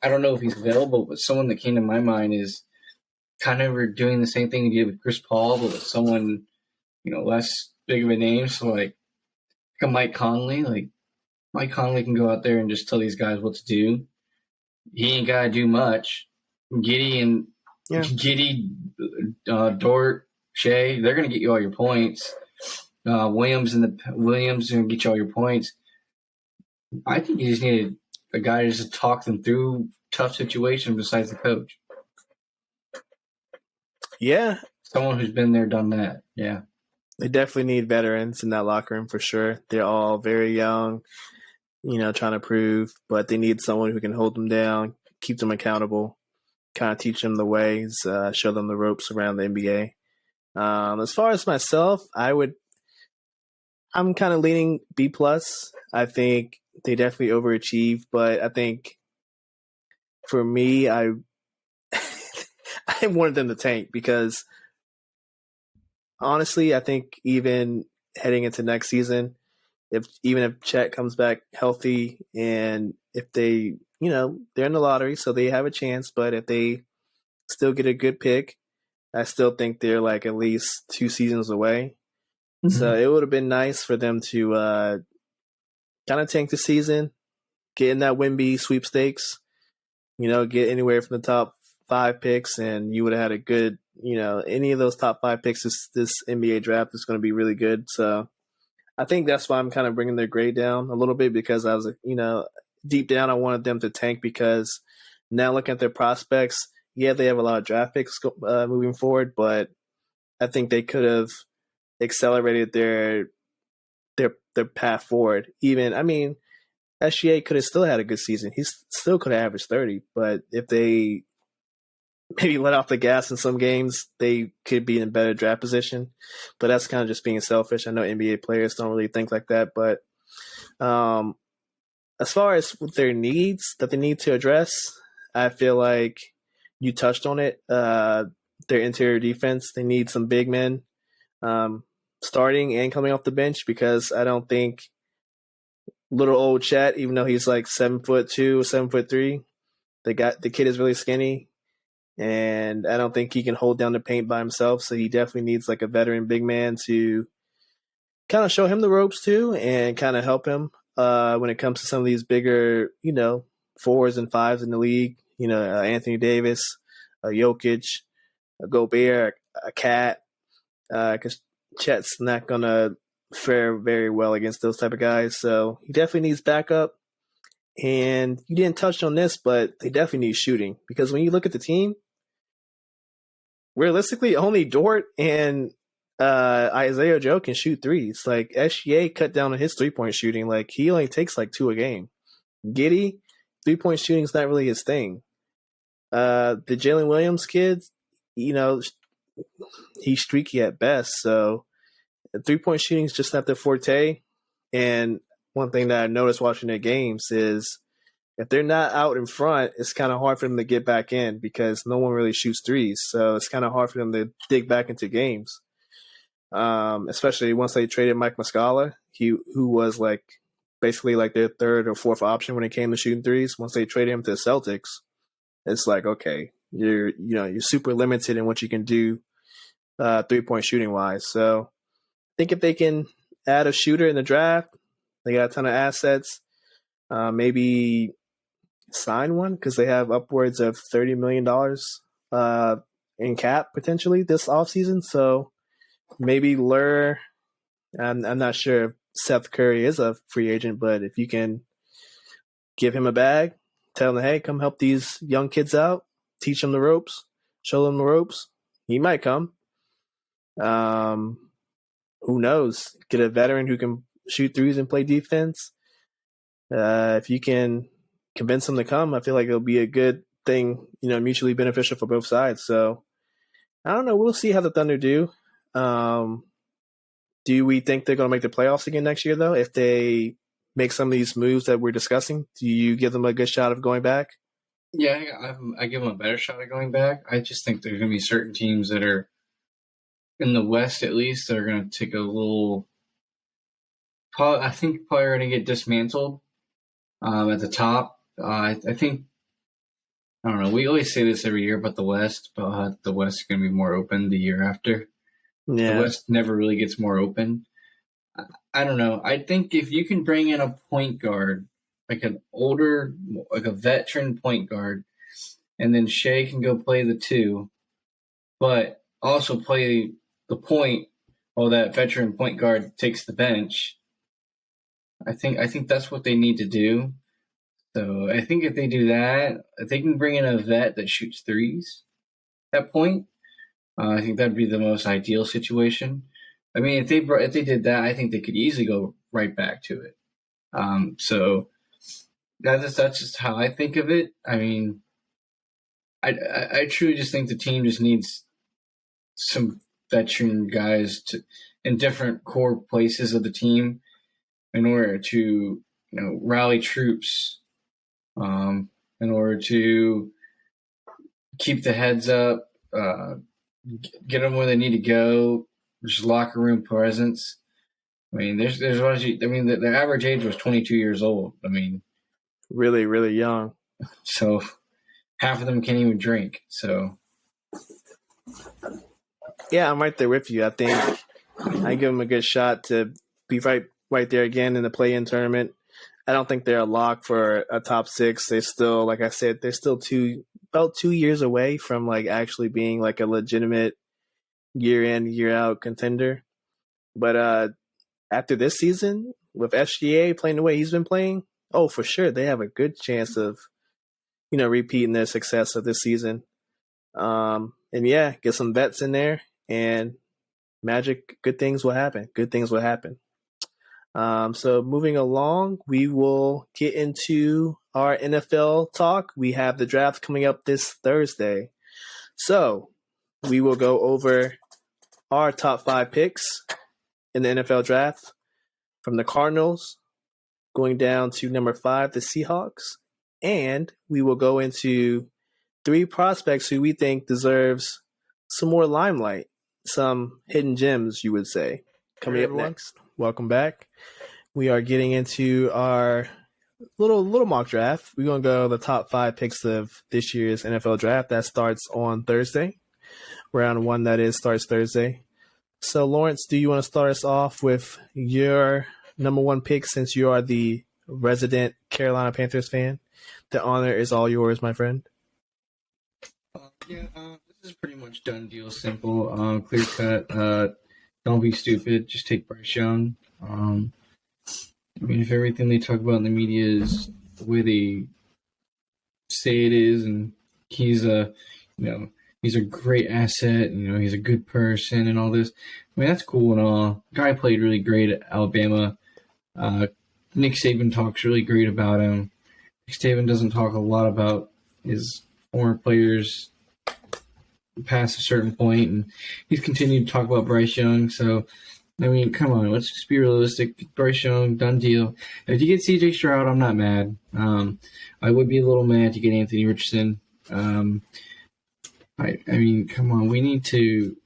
I don't know if he's available, but someone that came to my mind is kind of doing the same thing he did with Chris Paul, but with someone, less big of a name. So like a Mike Conley. Like Mike Conley can go out there and just tell these guys what to do. He ain't got to do much. Giddy, Dort, Shea, they're going to get you all your points. Williams going to get you all your points. I think you just need a guy just to talk them through tough situations besides the coach. Yeah. Someone who's been there, done that. Yeah. They definitely need veterans in that locker room for sure. They're all very young, trying to prove, but they need someone who can hold them down, keep them accountable, kind of teach them the ways, show them the ropes around the NBA. As far as myself, I'm kind of leaning B+. I think they definitely overachieved, but I think for me, I wanted them to tank because honestly, I think even heading into next season, if Chet comes back healthy and if they, they're in the lottery, so they have a chance, but if they still get a good pick, I still think they're like at least 2 seasons away. Mm-hmm. So it would have been nice for them to kind of tank the season, get in that Wemby sweepstakes, get anywhere from the top 5 picks, and you would have had a good, any of those top 5 picks this NBA draft is going to be really good. So I think that's why I'm kind of bringing their grade down a little bit because I was, deep down I wanted them to tank because now looking at their prospects, yeah, they have a lot of draft picks moving forward, but I think they could have accelerated their path forward. SGA could have still had a good season. He still could have averaged 30, but if they maybe let off the gas in some games, they could be in a better draft position. But that's kind of just being selfish. I know NBA players don't really think like that. But as far as their needs that they need to address, I feel like you touched on it. Their interior defense, they need some big men starting and coming off the bench because I don't think little old Chet, even though he's like 7'2", 7'3", the kid is really skinny. And I don't think he can hold down the paint by himself. So he definitely needs like a veteran big man to kind of show him the ropes too and kind of help him when it comes to some of these bigger, 4s and 5s in the league. Anthony Davis, Jokic, Gobert, a Cat. Because Chet's not going to fare very well against those type of guys. So he definitely needs backup. And you didn't touch on this, but they definitely need shooting. Because when you look at the team, realistically, only Dort and Isaiah Joe can shoot threes. Like, SGA cut down on his three-point shooting. Like, he only takes like 2 a game. Giddy, three-point shooting is not really his thing. The Jalen Williams kid, he's streaky at best. So 3-point shooting is just not their forte. And one thing that I noticed watching their games is if they're not out in front, it's kind of hard for them to get back in because no one really shoots threes. So it's kind of hard for them to dig back into games, especially once they traded Mike Muscala, who was basically their third or fourth option when it came to shooting threes. Once they traded him to the Celtics, it's okay, you're super limited in what you can do 3-point shooting wise. So I think if they can add a shooter in the draft, they got a ton of assets. Maybe sign one because they have upwards of $30 million in cap potentially this offseason. So maybe lure. I'm not sure if Seth Curry is a free agent, but if you can give him a bag, tell him, hey, come help these young kids out, teach them the ropes, show them the ropes, he might come. Who knows? Get a veteran who can shoot threes and play defense. If you can convince them to come, I feel like it'll be a good thing, mutually beneficial for both sides. So I don't know. We'll see how the Thunder do. Do we think they're going to make the playoffs again next year, though? If they make some of these moves that we're discussing, do you give them a good shot of going back? Yeah, I give them a better shot of going back. I just think there's going to be certain teams that are in the West, at least, that are going to take a little. I think probably going to get dismantled at the top. I think, I don't know, we always say this every year about the West, but the West is going to be more open the year after. Yeah. The West never really gets more open. I don't know. I think if you can bring in a point guard, an older, a veteran point guard, and then Shea can go play the 2, but also play the point while that veteran point guard takes the bench. I think that's what they need to do. So I think if they do that, if they can bring in a vet that shoots threes at that point, I think that'd be the most ideal situation. I mean, if they did that, I think they could easily go right back to it. So that's just how I think of it. I mean, I truly just think the team just needs some veteran guys in different core places of the team in order to rally troops, in order to keep the heads up, get them where they need to go, just locker room presence. I mean, there's the average age was 22 years old. I mean, really, really young. So half of them can't even drink. So yeah, I'm right there with you. I think I give them a good shot to be right there again in the play-in tournament. I don't think they're a lock for a top 6. They still, like I said, they're still about 2 years away from actually being a legitimate year in, year out contender. But after this season, with SGA playing the way he's been playing, oh, for sure, they have a good chance of, repeating their success of this season. And yeah, get some vets in there and magic, good things will happen. Good things will happen. So moving along, we will get into our NFL talk. We have the draft coming up this Thursday. So we will go over our top 5 picks in the NFL draft from the Cardinals going down to number 5, the Seahawks. And we will go into 3 prospects who we think deserves some more limelight, some hidden gems, you would say. Coming up next, welcome back. We are getting into our little mock draft. We're going to go the top 5 picks of this year's NFL draft. That starts on Thursday. Round 1, that is, starts Thursday. So, Lawrence, do you want to start us off with your number 1 pick since you are the resident Carolina Panthers fan? The honor is all yours, my friend. This is pretty much done deal, simple, clear cut. Don't be stupid. Just take Bryce Young. I mean, if everything they talk about in the media is the way they say it is, and he's a great asset, he's a good person and all this. I mean, that's cool and all. Guy played really great at Alabama. Nick Saban talks really great about him. Nick Saban doesn't talk a lot about his former players past a certain point, and he's continued to talk about Bryce Young. So, I mean, come on, let's just be realistic. Bryce Young, done deal. If you get C.J. Stroud, I'm not mad. I would be a little mad to get Anthony Richardson. I mean, come on, we need to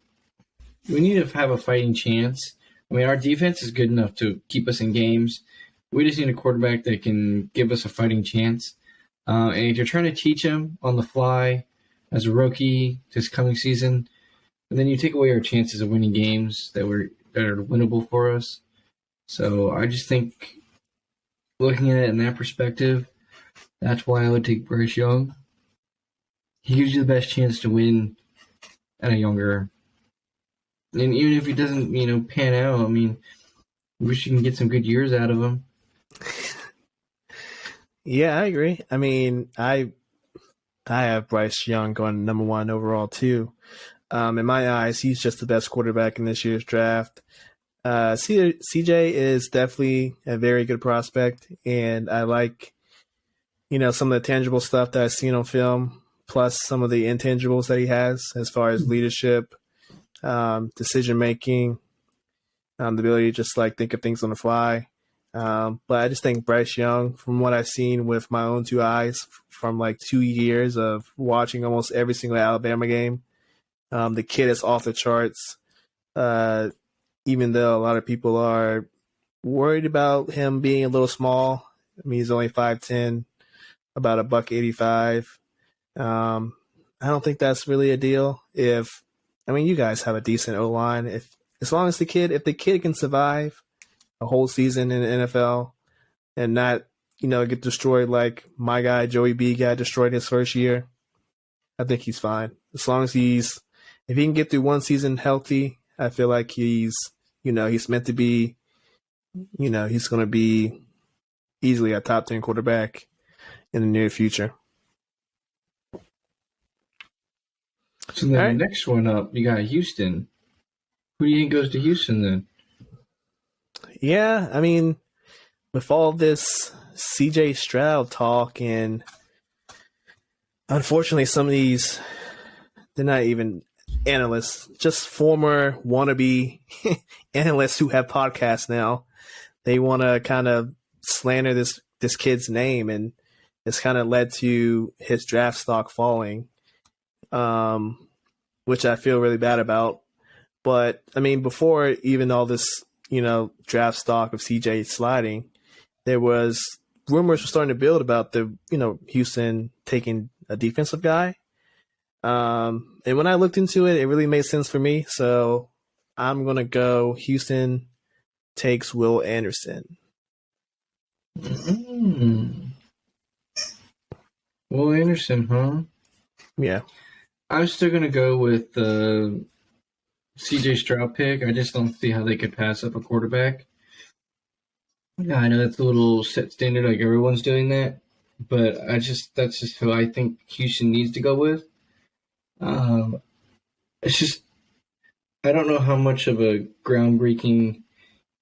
have a fighting chance. I mean, our defense is good enough to keep us in games. We just need a quarterback that can give us a fighting chance. And if you're trying to teach him on the fly as a rookie this coming season, then you take away our chances of winning games that are winnable for us. So I just think, looking at it in that perspective, that's why I would take Bryce Young. He gives you the best chance to win at a younger. And even if he doesn't, pan out, I mean, we wish you can get some good years out of him. Yeah, I agree. I mean, I have Bryce Young going number 1 overall too. In my eyes, he's just the best quarterback in this year's draft. CJ is definitely a very good prospect, and I like, some of the tangible stuff that I've seen on film, plus some of the intangibles that he has as far as leadership, decision making, the ability to just think of things on the fly. But I just think Bryce Young, from what I've seen with my own 2 eyes from 2 years of watching almost every single Alabama game, the kid is off the charts. Even though a lot of people are worried about him being a little small. I mean, he's only 5'10", about $185. I don't think that's really a deal. You guys have a decent O-line. As long as the kid can survive a whole season in the NFL and not, get destroyed like my guy Joey B got destroyed his first year, I think he's fine. As long as if he can get through one season healthy, I feel like he's meant to be, he's going to be easily a top 10 quarterback in the near future. So then the next one up, you got Houston. Who do you think goes to Houston then? Yeah, I mean, with all this CJ Stroud talk, and unfortunately some of these, they're not even analysts, just former wannabe analysts who have podcasts now. They want to kind of slander this kid's name, and it's kind of led to his draft stock falling, which I feel really bad about. But I mean, before even all this, draft stock of CJ sliding, there was rumors were starting to build about Houston taking a defensive guy. And when I looked into it, it really made sense for me. So I'm going to go Houston takes Will Anderson. Will Anderson, huh? Yeah. I'm still going to go with the CJ Stroud pick. I just don't see how they could pass up a quarterback. Yeah, I know that's a little set standard, like everyone's doing that. But that's just who I think Houston needs to go with. It's just, I don't know how much of a groundbreaking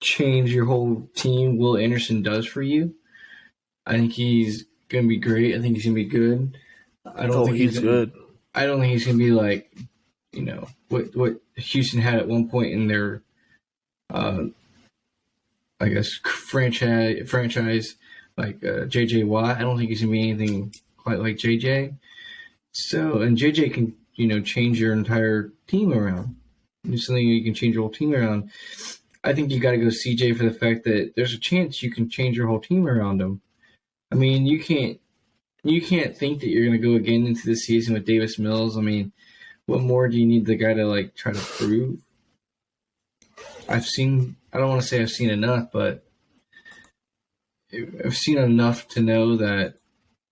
change your whole team Will Anderson does for you. I think he's going to be great. I think he's going to be good. I don't think he's good. I don't think he's going to be like, what Houston had at one point in their, I guess, franchise like J.J. Watt. I don't think he's going to be anything quite like J.J. So, and J.J. can, change your entire team around. It's something you can change your whole team around. I think you got to go C.J. for the fact that there's a chance you can change your whole team around him. I mean, you can't think that you're going to go again into the season with Davis Mills. I mean, what more do you need the guy to try to prove? I don't want to say I've seen enough, but I've seen enough to know that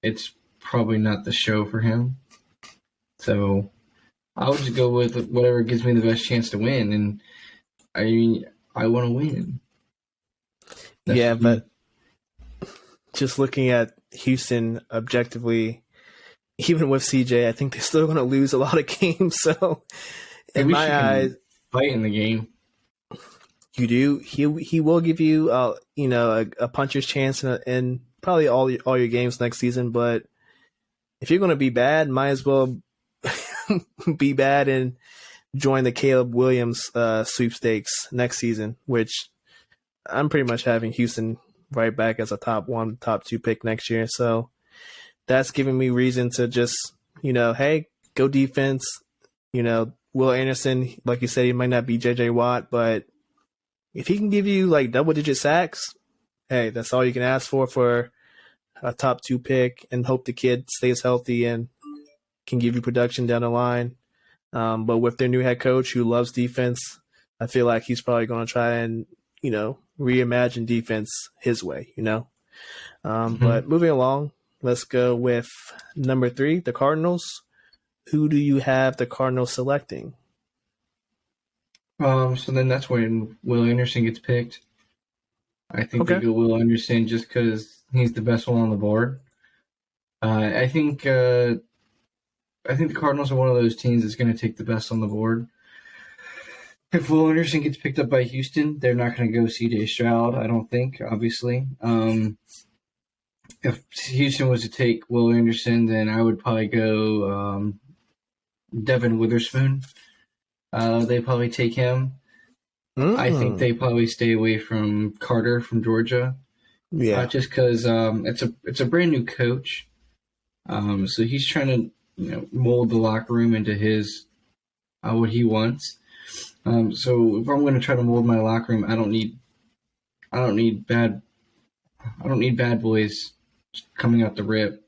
it's probably not the show for him. So I would just go with whatever gives me the best chance to win. And I mean, I want to win. But just looking at Houston objectively, even with CJ, I think they're still going to lose a lot of games. So, in my eyes, fight in the game. You do. He will give you, a puncher's chance in probably all your games next season. But if you're going to be bad, might as well be bad and join the Caleb Williams sweepstakes next season, which I'm pretty much having Houston right back as a top 1, top 2 pick next year. So that's giving me reason to just, hey, go defense. Will Anderson, like you said, he might not be J.J. Watt, but if he can give you like double-digit sacks, hey, that's all you can ask for a top 2 pick, and hope the kid stays healthy and can give you production down the line. But with their new head coach who loves defense, I feel like he's probably going to try and, reimagine defense his way, But moving along, let's go with number 3, the Cardinals. Who do you have the Cardinals selecting? So then that's when Will Anderson gets picked. I think they go Will Anderson just because he's the best one on the board. I think the Cardinals are one of those teams that's going to take the best on the board. If Will Anderson gets picked up by Houston, they're not going to go C.J. Stroud, I don't think, obviously. If Houston was to take Will Anderson, then I would probably go Devin Witherspoon. They probably take him. I think they probably stay away from Carter from Georgia. Yeah, just because it's a brand new coach. So he's trying to mold the locker room into his what he wants. So if I'm going to try to mold my locker room, I don't need bad boys coming out the rip.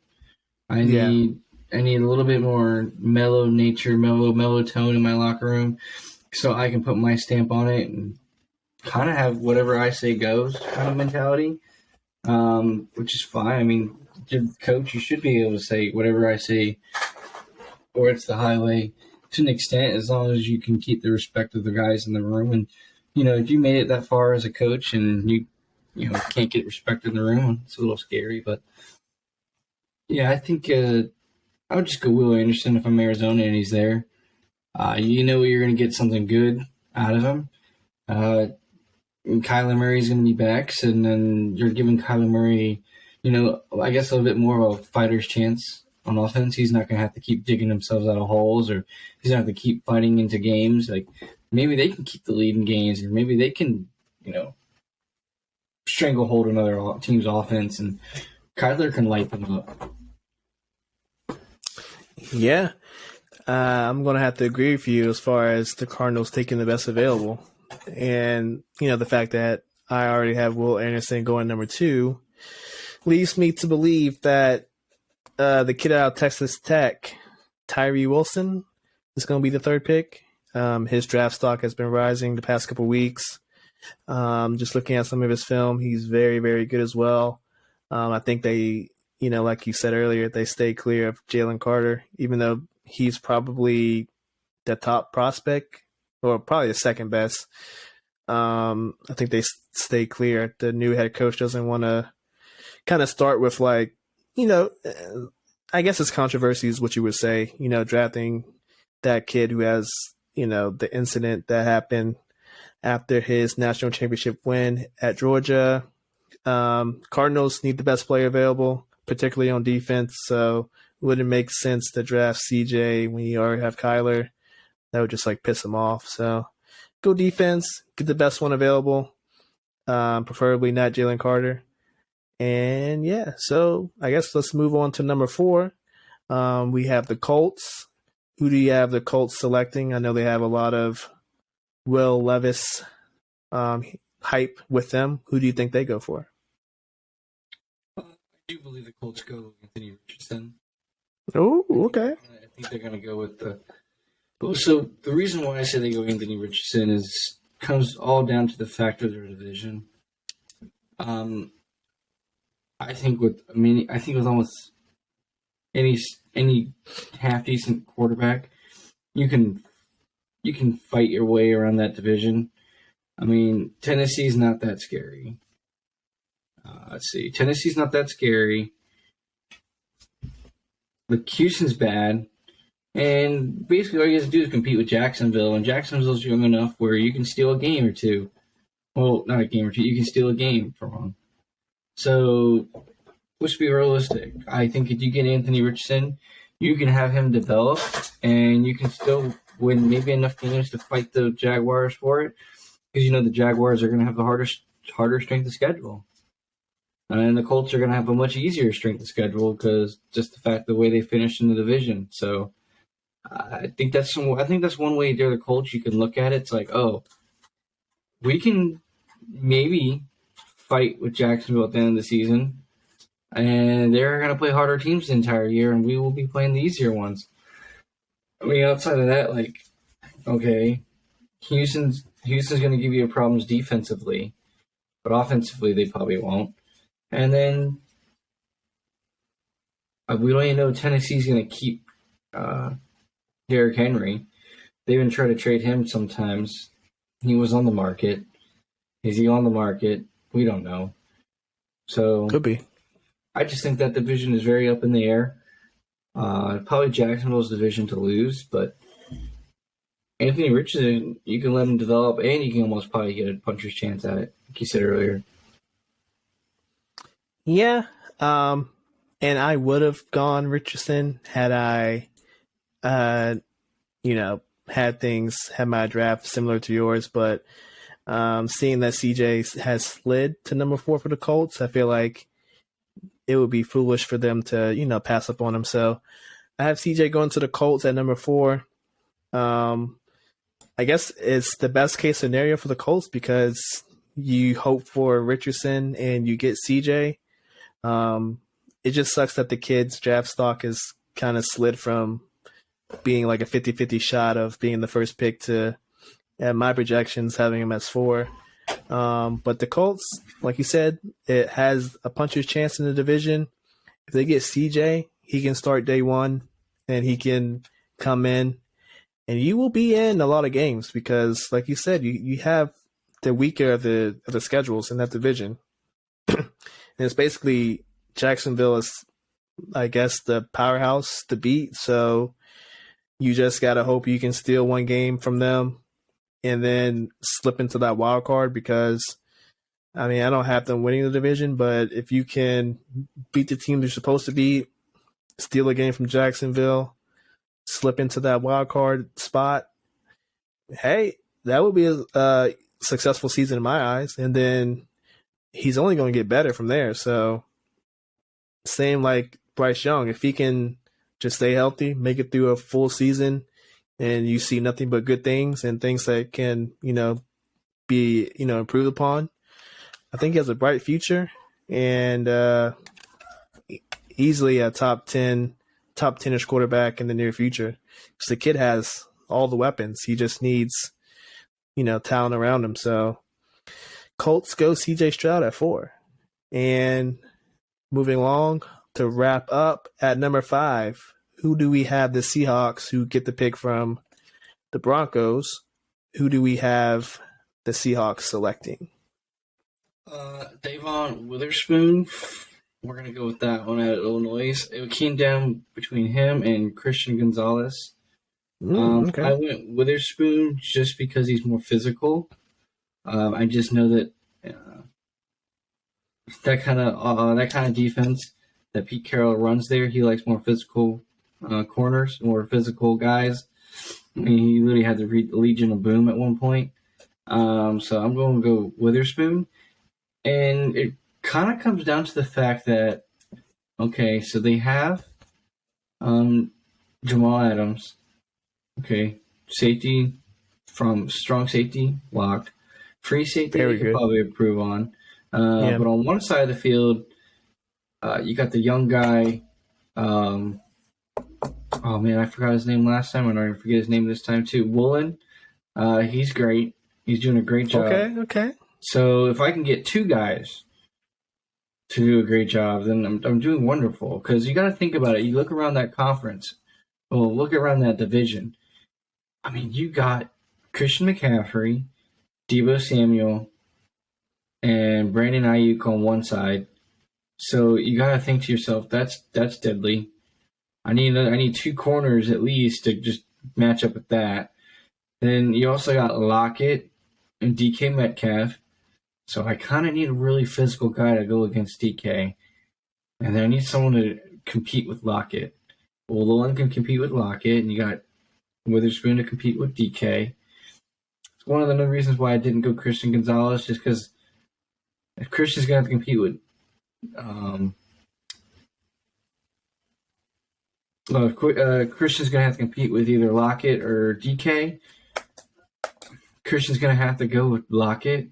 I need a little bit more mellow nature, mellow tone in my locker room, so I can put my stamp on it and kind of have whatever I say goes kind of mentality, which is fine. I mean, coach, you should be able to say whatever I say, or it's the highway to an extent, as long as you can keep the respect of the guys in the room. And, if you made it that far as a coach and you can't get respect in the room, it's a little scary. But, yeah, I think I would just go Will Anderson if I'm Arizona and he's there. You're going to get something good out of him. Kyler Murray's going to be back, and then you're giving Kyler Murray, I guess a little bit more of a fighter's chance on offense. He's not going to have to keep digging themselves out of holes, or he's going to have to keep fighting into games. Like, maybe they can keep the lead in games, or maybe they can, stranglehold another team's offense, and Kyler can light them up. Yeah. I'm going to have to agree with you as far as the Cardinals taking the best available. And, the fact that I already have Will Anderson going number 2 leads me to believe that the kid out of Texas Tech, Tyree Wilson, is going to be the 3rd pick. His draft stock has been rising the past couple weeks. Just looking at some of his film, he's very, very good as well. I think they, like you said earlier, they stay clear of Jalen Carter, even though he's probably the top prospect, or probably the second best. I think they stay clear. The new head coach doesn't want to kind of start with I guess it's controversy is what you would say, drafting that kid who has, the incident that happened after his national championship win at Georgia. Cardinals need the best player available, particularly on defense. So it wouldn't make sense to draft CJ when you already have Kyler. That would just piss him off. So go defense, get the best one available, preferably not Jalen Carter. And yeah, so I guess let's move on to number 4. We have the Colts. Who do you have the Colts selecting? I know they have a lot of Will Levis hype with them. Who do you think they go for? I do believe the Colts go Anthony Richardson. Oh, okay. I think they're going to go with the. So the reason why I say they go Anthony Richardson comes all down to the fact of their division. I think with almost any half decent quarterback, you can fight your way around that division. I mean, Tennessee's not that scary. Let's see, Tennessee's not that scary. But Houston's bad, and basically all you have to do is compete with Jacksonville, and Jacksonville's young enough where you can steal a game or two. Well, not a game or two. You can steal a game from them. So let's be realistic. I think if you get Anthony Richardson, you can have him develop, and you can still win maybe enough games to fight the Jaguars for it, because the Jaguars are going to have the harder strength of schedule, and the Colts are going to have a much easier strength of schedule because just the fact the way they finished in the division. So I think that's one way there the Colts you can look at it. It's like, oh, we can maybe fight with Jacksonville at the end of the season, and they're going to play harder teams the entire year, and we will be playing the easier ones. I mean, outside of that, like, okay, Houston's going to give you problems defensively, but offensively they probably won't. And then we don't even know Tennessee's going to keep Derrick Henry. They even try to trade him sometimes. He was on the market. Is he on the market? We don't know. So could be. I just think that division is very up in the air. Probably Jacksonville's division to lose, but Anthony Richardson, you can let him develop, and you can almost probably get a puncher's chance at it, like you said earlier. Yeah, and I would have gone Richardson had I, had my draft similar to yours, but seeing that CJ has slid to number 4 for the Colts, I feel like it would be foolish for them to, pass up on him. So I have CJ going to the Colts at number 4. I guess it's the best case scenario for the Colts because you hope for Richardson and you get CJ. It just sucks that the kid's draft stock is kind of slid from being like a 50-50 shot of being the first pick to, at my projections, having him as 4. But the Colts, like you said, it has a puncher's chance in the division. If they get CJ, he can start day 1 and he can come in and you will be in a lot of games because, like you said, you have the weaker of the schedules in that division. And it's basically Jacksonville is, I guess, the powerhouse to beat. So you just got to hope you can steal one game from them and then slip into that wild card because, I mean, I don't have them winning the division, but if you can beat the team you're supposed to beat, steal a game from Jacksonville, slip into that wild card spot, hey, that would be a successful season in my eyes. And then he's only going to get better from there. So same like Bryce Young, if he can just stay healthy, make it through a full season, and you see nothing but good things and things that can, be, improved upon, I think he has a bright future and easily a top 10-ish quarterback in the near future. Because the kid has all the weapons. He just needs, talent around him. So Colts go CJ Stroud at 4. And moving along to wrap up at number 5, who do we have the Seahawks who get the pick from the Broncos? Who do we have the Seahawks selecting? Davon Witherspoon. We're going to go with that one at Illinois. It came down between him and Christian Gonzalez. Okay. I went Witherspoon just because he's more physical. I just know that that kind of defense that Pete Carroll runs there, he likes more physical corners, more physical guys. I mean, he literally had the Legion of Boom at one point. So I'm going to go Witherspoon. And it kind of comes down to the fact that, okay, so they have Jamal Adams, okay, safety from strong safety, locked. Free safety, Very you could good. probably improve on. But on one side of the field, you got the young guy. Oh man, I forgot his name last time. I'm going to forget his name this time too. Woolen. He's great. He's doing a great job. Okay. So if I can get 2 guys to do a great job, then I'm doing wonderful. Because you got to think about it. You look around that conference. Well, look around that division. I mean, you got Christian McCaffrey, Deebo Samuel, and Brandon Ayuk on one side. So you got to think to yourself, that's deadly. I need 2 corners at least to just match up with that. Then you also got Lockett and DK Metcalf. So I kind of need a really physical guy to go against DK. and I need someone to compete with Lockett. Well, Lowell can compete with Lockett, and you got Witherspoon to compete with DK. It's one of the reasons why I didn't go Christian Gonzalez, just because if Christian's going to have to compete with Christian's going to have to compete with either Lockett or DK. Christian's going to have to go with Lockett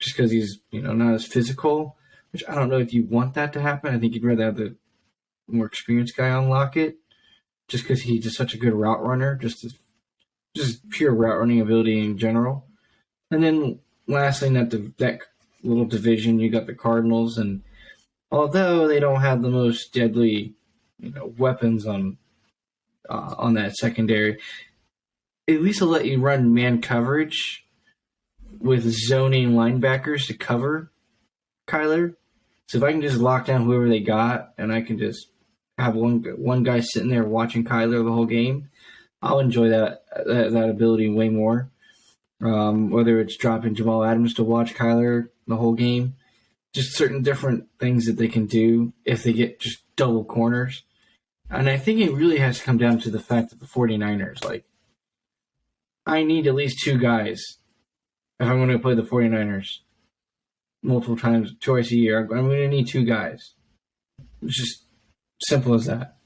just because he's not as physical, which I don't know if you want that to happen. I think you'd rather have the more experienced guy on Lockett just because he's just such a good route runner, just pure route running ability in general. And then lastly, in that little division, you got the Cardinals, and although they don't have the most deadly weapons on that secondary, at least they'll let you run man coverage with zoning linebackers to cover Kyler. So if I can just lock down whoever they got, and I can just have one guy sitting there watching Kyler the whole game, I'll enjoy that ability way more. Whether it's dropping Jamal Adams to watch Kyler the whole game, just certain different things that they can do if they get just double corners. And I think it really has to come down to the fact that the 49ers, I need at least two guys if I'm going to play the 49ers multiple times, twice a year. I'm going to need two guys. It's just simple as that.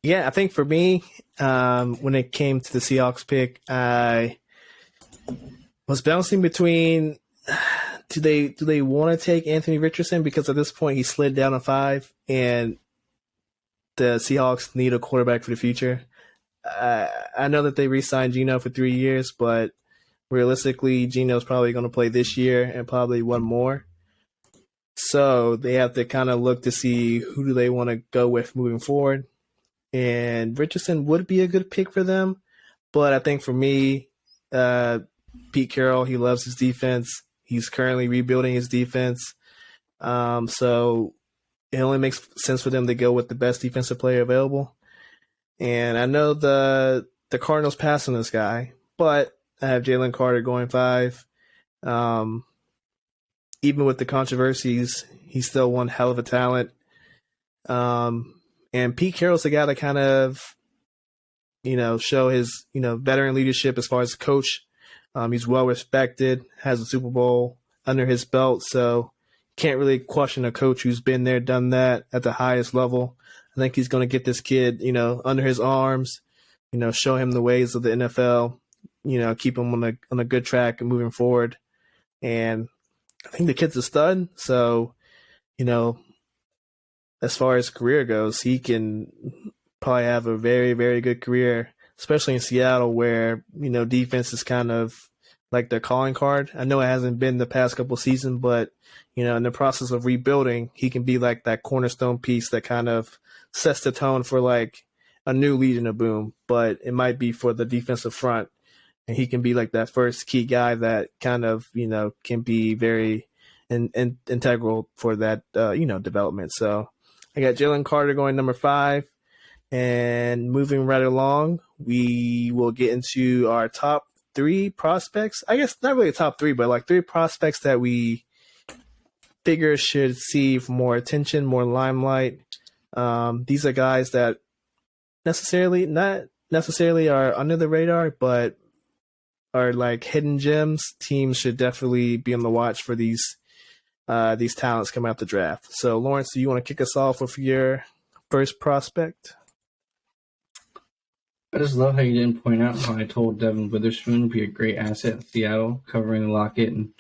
Yeah, I think for me, when it came to the Seahawks pick, I was bouncing between do they want to take Anthony Richardson, because at this point he slid down to 5, and the Seahawks need a quarterback for the future. I know that they re-signed Geno for 3 years, but realistically, Geno's probably going to play this year and probably one more. So they have to kind of look to see who do they want to go with moving forward. And Richardson would be a good pick for them. But I think for me, Pete Carroll, he loves his defense. He's currently rebuilding his defense. So it only makes sense for them to go with the best defensive player available. And I know the Cardinals passed on this guy, but I have Jalen Carter going 5. Even with the controversies, he's still one hell of a talent. And Pete Carroll's the guy to kind of, show his, veteran leadership as far as coach. He's well respected, has a Super Bowl under his belt, so can't really question a coach who's been there, done that at the highest level. I think he's going to get this kid, under his arms, show him the ways of the NFL, keep him on a good track and moving forward. And I think the kid's a stud. So, as far as career goes, he can probably have a very, very good career, especially in Seattle where, defense is kind of like their calling card. I know it hasn't been the past couple seasons, but, in the process of rebuilding, he can be like that cornerstone piece that kind of sets the tone for like a new Legion of Boom, but it might be for the defensive front. And he can be like that first key guy that kind of, can be very integral for that, development. So I got Jalen Carter going number 5. And moving right along, we will get into our top 3 prospects. I guess not really top 3, but like 3 prospects that we figure should see more attention, more limelight. These are guys that not necessarily are under the radar, but are like hidden gems. Teams should definitely be on the watch for these talents coming out the draft. So, Lawrence, do you want to kick us off with your first prospect? I just love how you didn't point out how I told Devin Witherspoon would be a great asset in Seattle, covering Lockett and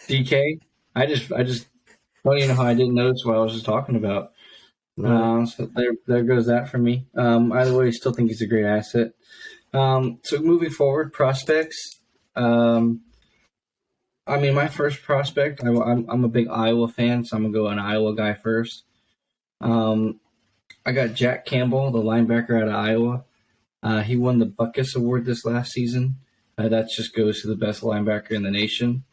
DK. I just don't even know how I didn't notice what I was just talking about. So there goes that for me. Either way, I still think he's a great asset. So moving forward, prospects. My first prospect, I'm a big Iowa fan, so I'm going to go an Iowa guy first. I got Jack Campbell, the linebacker out of Iowa. He won the Buckus Award this last season. That just goes to the best linebacker in the nation.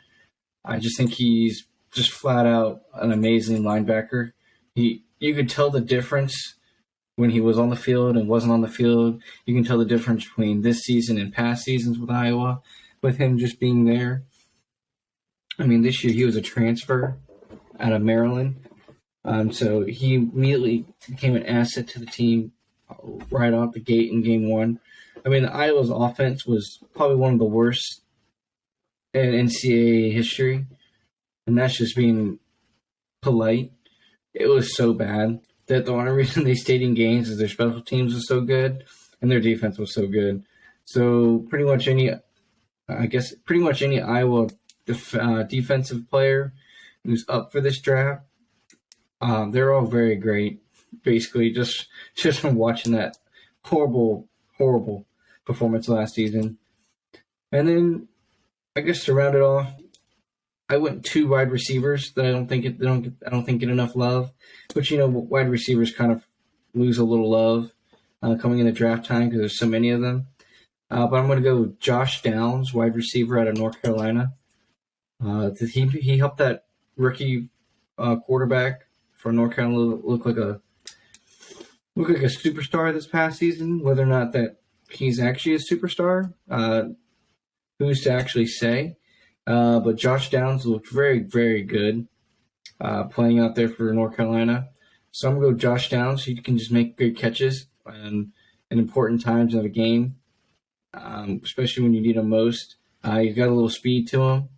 I just think he's just flat out an amazing linebacker. You could tell the difference when he was on the field and wasn't on the field. You can tell the difference between this season and past seasons with Iowa, with him just being there. This year he was a transfer. out of Maryland. So he immediately became an asset to the team right off the gate in game one. I mean, Iowa's offense was probably one of the worst in NCAA history, and that's just being polite. It was so bad that the only reason they stayed in games is their special teams was so good and their defense was so good. So pretty much any Iowa defensive player who's up for this draft, they're all very great. Basically, just from watching that horrible performance last season. And then, I guess to round it off, I went 2 wide receivers that I don't think get enough love. But wide receivers kind of lose a little love coming into draft time because there's so many of them. But I'm going to go with Josh Downs, wide receiver out of North Carolina. He helped that rookie quarterback for North Carolina look like a superstar this past season. Whether or not that he's actually a superstar, who's to actually say? But Josh Downs looked very, very good playing out there for North Carolina. So I'm going to go Josh Downs. He can just make good catches in important times of a game, especially when you need him most. He's got a little speed to him.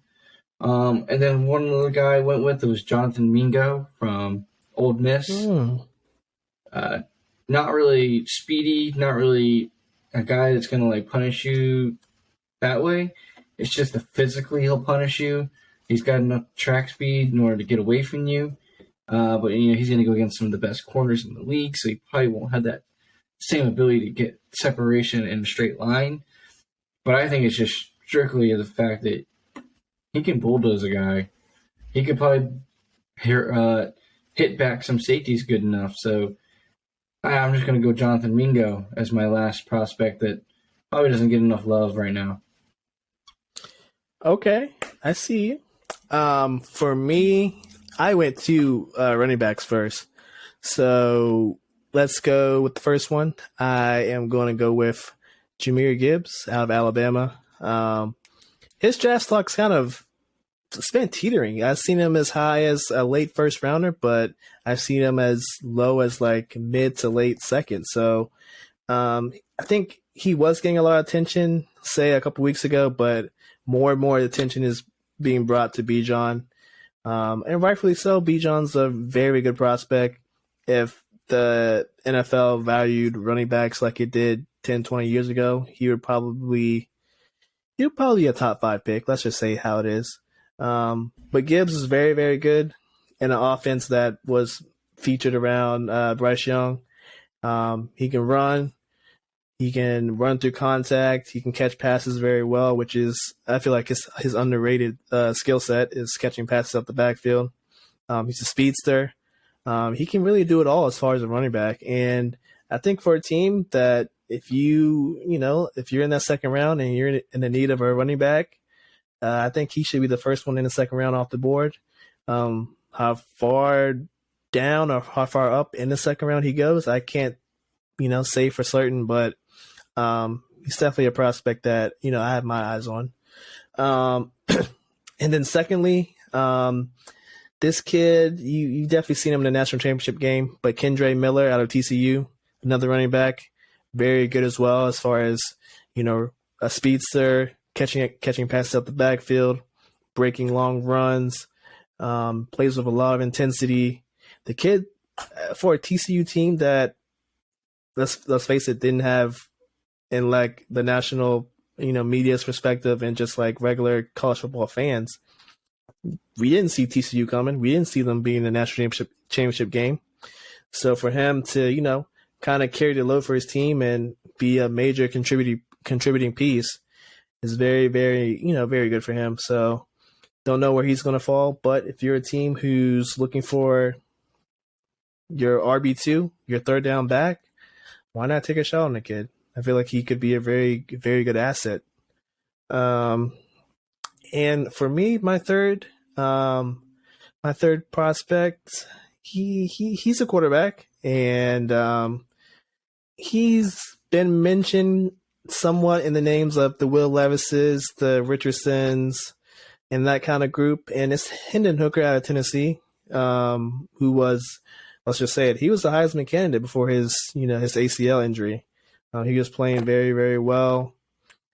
And then one other guy I went with was Jonathan Mingo from Ole Miss. Not really speedy, not really a guy that's going to punish you that way. It's just that physically he'll punish you. He's got enough track speed in order to get away from you. But he's going to go against some of the best corners in the league, so he probably won't have that same ability to get separation in a straight line. But I think it's just strictly the fact that he can bulldoze a guy. He could probably hit back some safeties good enough. So I'm just going to go Jonathan Mingo as my last prospect that probably doesn't get enough love right now. Okay, I see. For me, I went 2 running backs first. So let's go with the first one. I am going to go with Jahmyr Gibbs out of Alabama. His draft stock's it's been teetering. I've seen him as high as a late first rounder, but I've seen him as low as mid to late second. So I think he was getting a lot of attention, say a couple weeks ago, but more and more attention is being brought to Bijan. And rightfully so. Bijan's a very good prospect. If the NFL valued running backs like it did 10, 20 years ago, he would probably be a top 5 pick. Let's just say how it is. But Gibbs is very, very good in an offense that was featured around Bryce Young. He can run. He can run through contact. He can catch passes very well, which is, I feel like, his underrated skill set is catching passes up the backfield. He's a speedster. He can really do it all as far as a running back. And I think for a team that if you're in that second round and you're in the need of a running back, I think he should be the first one in the second round off the board. How far down or how far up in the second round he goes, I can't, say for certain, but he's definitely a prospect that, I have my eyes on. And then secondly, this kid, you've definitely seen him in the national championship game, but Kendre Miller out of TCU, another running back, very good as well as far as, a speedster, catching passes up the backfield, breaking long runs, plays with a lot of intensity. The kid, for a TCU team that, let's face it, didn't have in the national, media's perspective and just regular college football fans, we didn't see TCU coming. We didn't see them being in the national championship game. So for him to, kind of carry the load for his team and be a major contributing piece is very, very, very good for him. So don't know where he's going to fall, but if you're a team who's looking for your RB2, your third down back, why not take a shot on the kid? I feel like he could be a very, very good asset. And for me, my third prospect, he's a quarterback, and he's been mentioned somewhat in the names of the Will Levises, the Richardsons, and that kind of group. And it's Hendon Hooker out of Tennessee. who was, let's just say it, he was the Heisman candidate before his ACL injury. He was playing very, very well.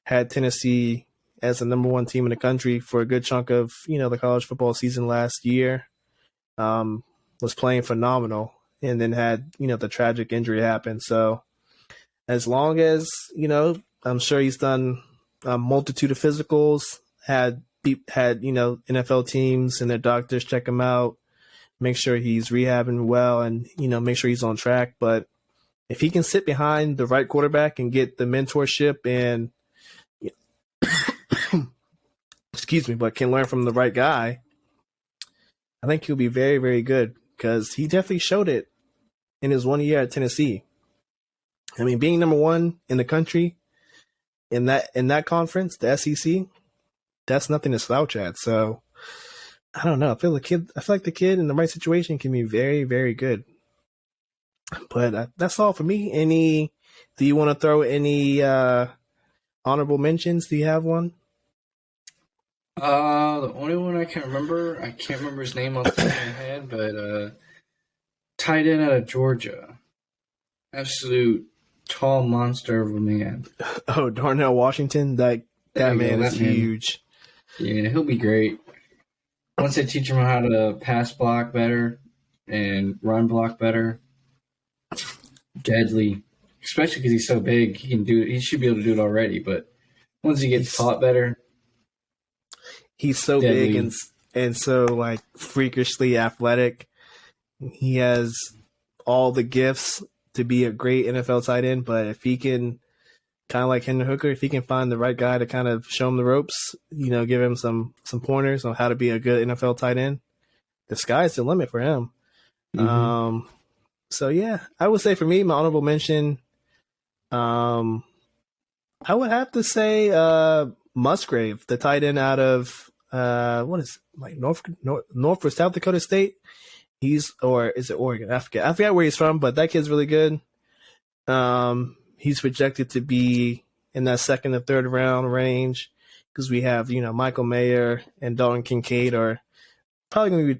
Had Tennessee as the number one team in the country for a good chunk of the college football season last year. Was playing phenomenal, and then had the tragic injury happen. So as long as I'm sure he's done a multitude of physicals, had NFL teams and their doctors check him out, make sure he's rehabbing well, and make sure he's on track. But if he can sit behind the right quarterback and get the mentorship and excuse me, but can learn from the right guy, I think he'll be very, very good, because he definitely showed it in his 1 year at Tennessee. I mean, being number one in the country in that conference, the SEC, that's nothing to slouch at. So I don't know. I feel like the kid in the right situation can be very, very good. But that's all for me. Do you want to throw any honorable mentions? Do you have one? The only one I can't remember his name off the top of my head, but tight end out of Georgia. Absolute tall monster of a man. Oh, Darnell Washington, that man is huge. Yeah, he'll be great. Once they teach him how to pass block better and run block better, deadly. Especially because he's so big, he should be able to do it already. But once he gets taught better, he's so deadly. Big and so freakishly athletic. He has all the gifts to be a great NFL tight end. But if he can, kind of like Hendon Hooker, if he can find the right guy to kind of show him the ropes, give him some pointers on how to be a good NFL tight end, the sky's the limit for him. Mm-hmm. So yeah, I would say for me, my honorable mention, I would have to say Musgrave, the tight end out of North or South Dakota State. Or is it Oregon? I forget where he's from, but that kid's really good. He's projected to be in that second or third round range, because we have Michael Mayer and Dalton Kincaid are probably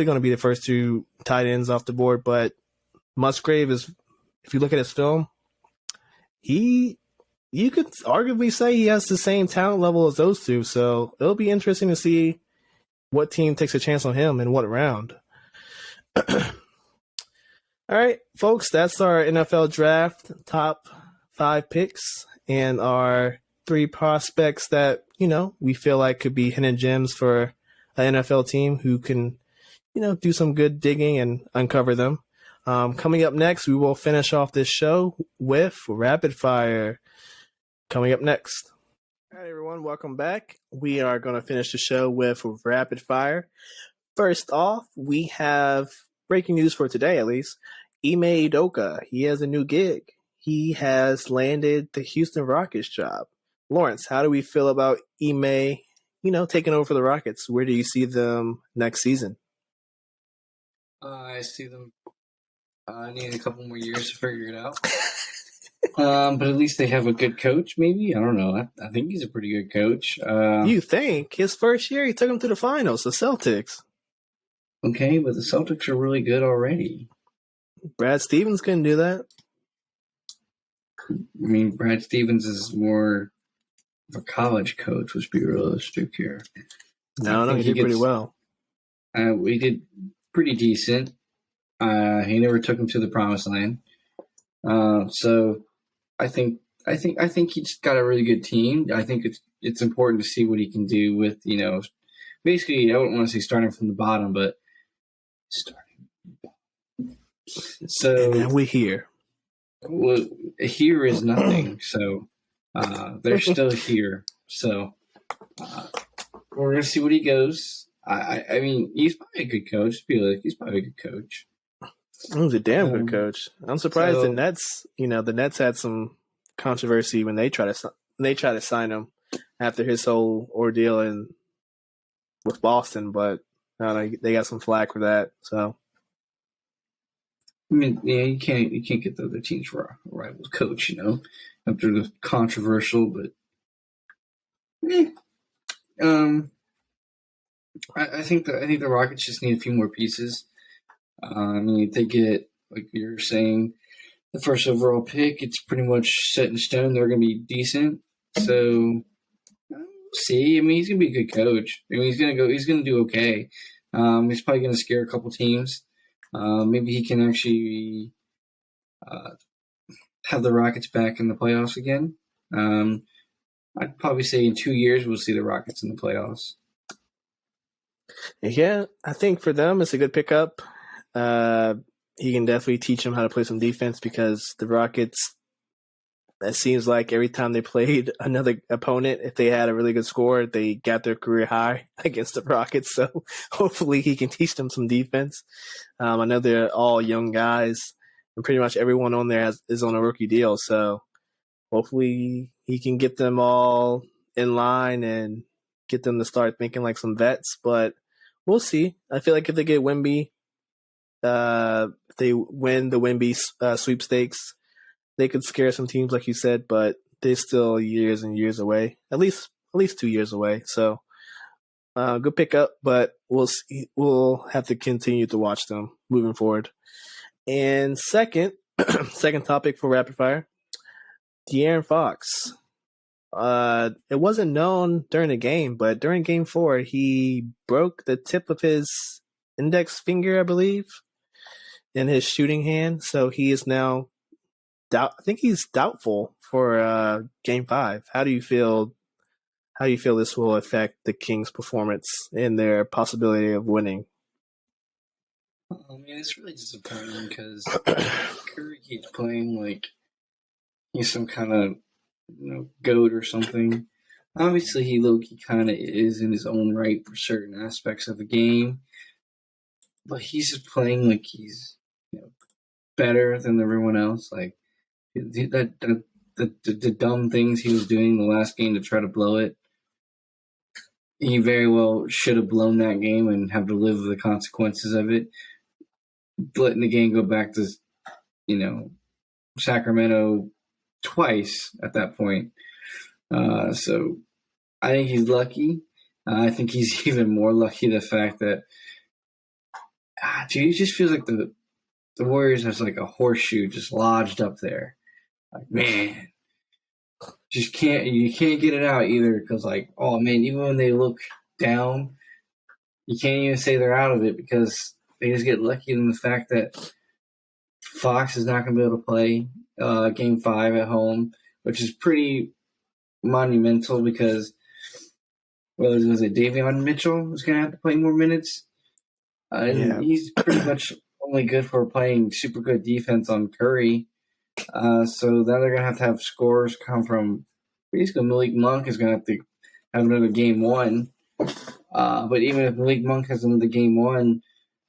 going to be the first two tight ends off the board. But Musgrave is, if you look at his film, you could arguably say he has the same talent level as those two. So it'll be interesting to see what team takes a chance on him in what round. All right, folks, that's our NFL draft top 5 picks and our 3 prospects that, we feel like could be hidden gems for an NFL team who can, do some good digging and uncover them. Coming up next, we will finish off this show with Rapid Fire. Coming up next. All right, everyone, welcome back. We are going to finish the show with Rapid Fire. First off, we have breaking news for today, at least. Ime Udoka, he has a new gig. He has landed the Houston Rockets job. Lawrence, how do we feel about Ime, taking over for the Rockets? Where do you see them next season? I see them needing a couple more years to figure it out. But at least they have a good coach, maybe? I don't know. I think he's a pretty good coach. You think? His first year, he took them to the finals, the Celtics. Okay, but the Celtics are really good already. Brad Stevens couldn't do that. I mean, Brad Stevens is more of a college coach, let's be realistic here. No, he did pretty well. We did pretty decent. He never took him to the promised land. So I think he's got a really good team. I think it's important to see what he can do with, basically, I don't want to say starting from the bottom, but starting. So and we're here. Well, here is nothing. So they're still here. So we're gonna see what he goes. I mean, he's probably a good coach. He's probably a good coach. He's a damn good coach. I'm surprised the Nets. The Nets had some controversy when they try to sign him after his whole ordeal with Boston, but they got some flack for that. So. I mean, yeah, you can't get the other teams for a rival coach, after the controversial, but I think the Rockets just need a few more pieces. I mean, if they get, like you're saying, the first overall pick, it's pretty much set in stone. They're going to be decent. So, see, I mean, he's going to be a good coach. I mean, he's going to do okay. He's probably going to scare a couple teams. Maybe he can actually have the Rockets back in the playoffs again. I'd probably say in 2 years we'll see the Rockets in the playoffs. Yeah, I think for them it's a good pickup. He can definitely teach them how to play some defense because the Rockets, it seems like every time they played another opponent, if they had a really good score, they got their career high against the Rockets. So hopefully he can teach them some defense. I know they're all young guys, and pretty much everyone on there is on a rookie deal. So hopefully he can get them all in line and get them to start thinking like some vets. But we'll see. I feel like if they get Wemby, if they win the Wemby sweepstakes, they could scare some teams, like you said, but they're still years and years away, at least 2 years away. So, good pickup, but we'll see. We'll have to continue to watch them moving forward. And second topic for rapid fire, De'Aaron Fox. It wasn't known during the game, but during Game 4, he broke the tip of his index finger, I believe, in his shooting hand. So he is now I think he's doubtful for Game 5. How do you feel this will affect the Kings' performance and their possibility of winning? I mean, it's really disappointing because Curry keeps playing like he's some kind of goat or something. Obviously, he low-key kind of is in his own right for certain aspects of the game, but he's just playing like he's better than everyone else. Like the dumb things he was doing the last game to try to blow it. He very well should have blown that game and have to live with the consequences of it. Letting the game go back to, Sacramento twice at that point. So I think he's lucky. I think he's even more lucky the fact that it just feels like the Warriors has like a horseshoe just lodged up there. Like, man, you can't get it out either because oh man, even when they look down, you can't even say they're out of it because they just get lucky in the fact that Fox is not going to be able to play Game 5 at home, which is pretty monumental because was it Davion Mitchell who's going to have to play more minutes? And he's pretty much only good for playing super good defense on Curry. So now they're going to have scores come from basically Malik Monk is going to have another Game 1. But even if Malik Monk has another Game 1,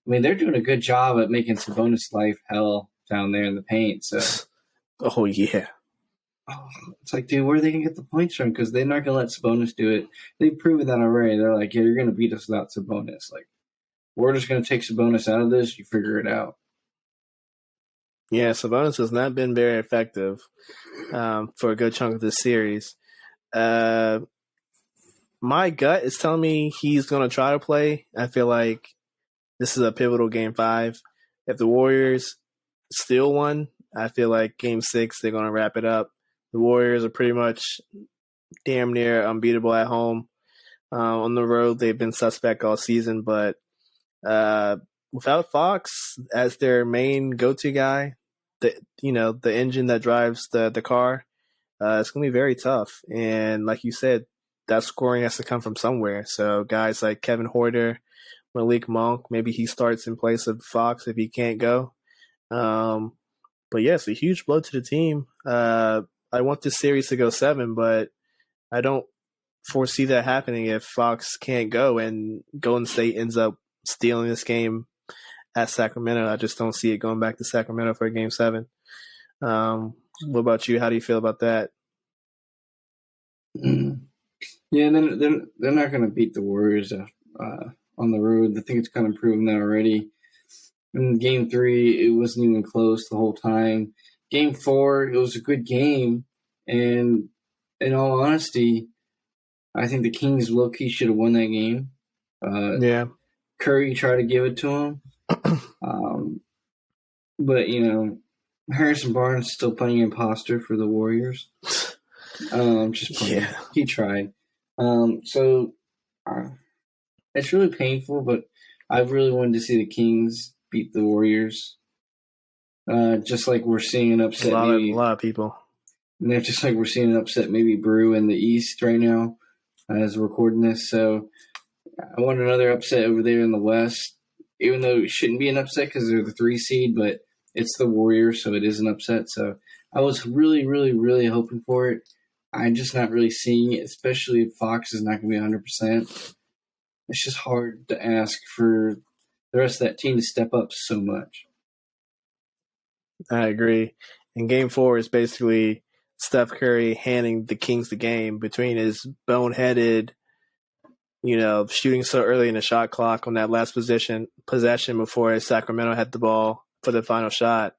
I mean, they're doing a good job at making Sabonis' life hell down there in the paint. So, oh yeah, it's like, dude, where are they gonna get the points from? Because they're not gonna let Sabonis do it. They've proven that already. They're like, yeah, you're gonna beat us without Sabonis. Like, we're just gonna take Sabonis out of this. You figure it out. Yeah, Sabonis has not been very effective for a good chunk of this series. My gut is telling me he's gonna try to play. I feel like this is a pivotal Game 5. If the Warriors still won, I feel like Game 6, they're going to wrap it up. The Warriors are pretty much damn near unbeatable at home. On the road, they've been suspect all season, but without Fox as their main go-to guy, the engine that drives the car, it's going to be very tough. And like you said, that scoring has to come from somewhere. So guys like Kevin Huerter, Malik Monk, maybe he starts in place of Fox if he can't go. But yeah, it's a huge blow to the team. I want this series to go 7, but I don't foresee that happening if Fox can't go and Golden State ends up stealing this game at Sacramento. I just don't see it going back to Sacramento for Game 7. What about you? How do you feel about that? Yeah, and then they're not going to beat the Warriors on the road. I think it's kind of proven that already. In Game 3, it wasn't even close the whole time. Game 4, it was a good game. And in all honesty, I think the Kings low-key should have won that game. Yeah. Curry tried to give it to him. But, Harrison Barnes still playing imposter for the Warriors. Just playing. Yeah. He tried. So it's really painful, but I really wanted to see the Kings beat the Warriors. Just like we're seeing an upset. A lot of people. And just like we're seeing an upset maybe brew in the East right now as we're recording this. So I want another upset over there in the West, even though it shouldn't be an upset because they're the 3 seed, but it's the Warriors, so it is an upset. So I was really, really, really hoping for it. I'm just not really seeing it, especially if Fox is not going to be 100%. It's just hard to ask for the rest of that team to step up so much. I agree. And Game 4 is basically Steph Curry handing the Kings the game between his boneheaded, shooting so early in the shot clock on that last possession before Sacramento had the ball for the final shot,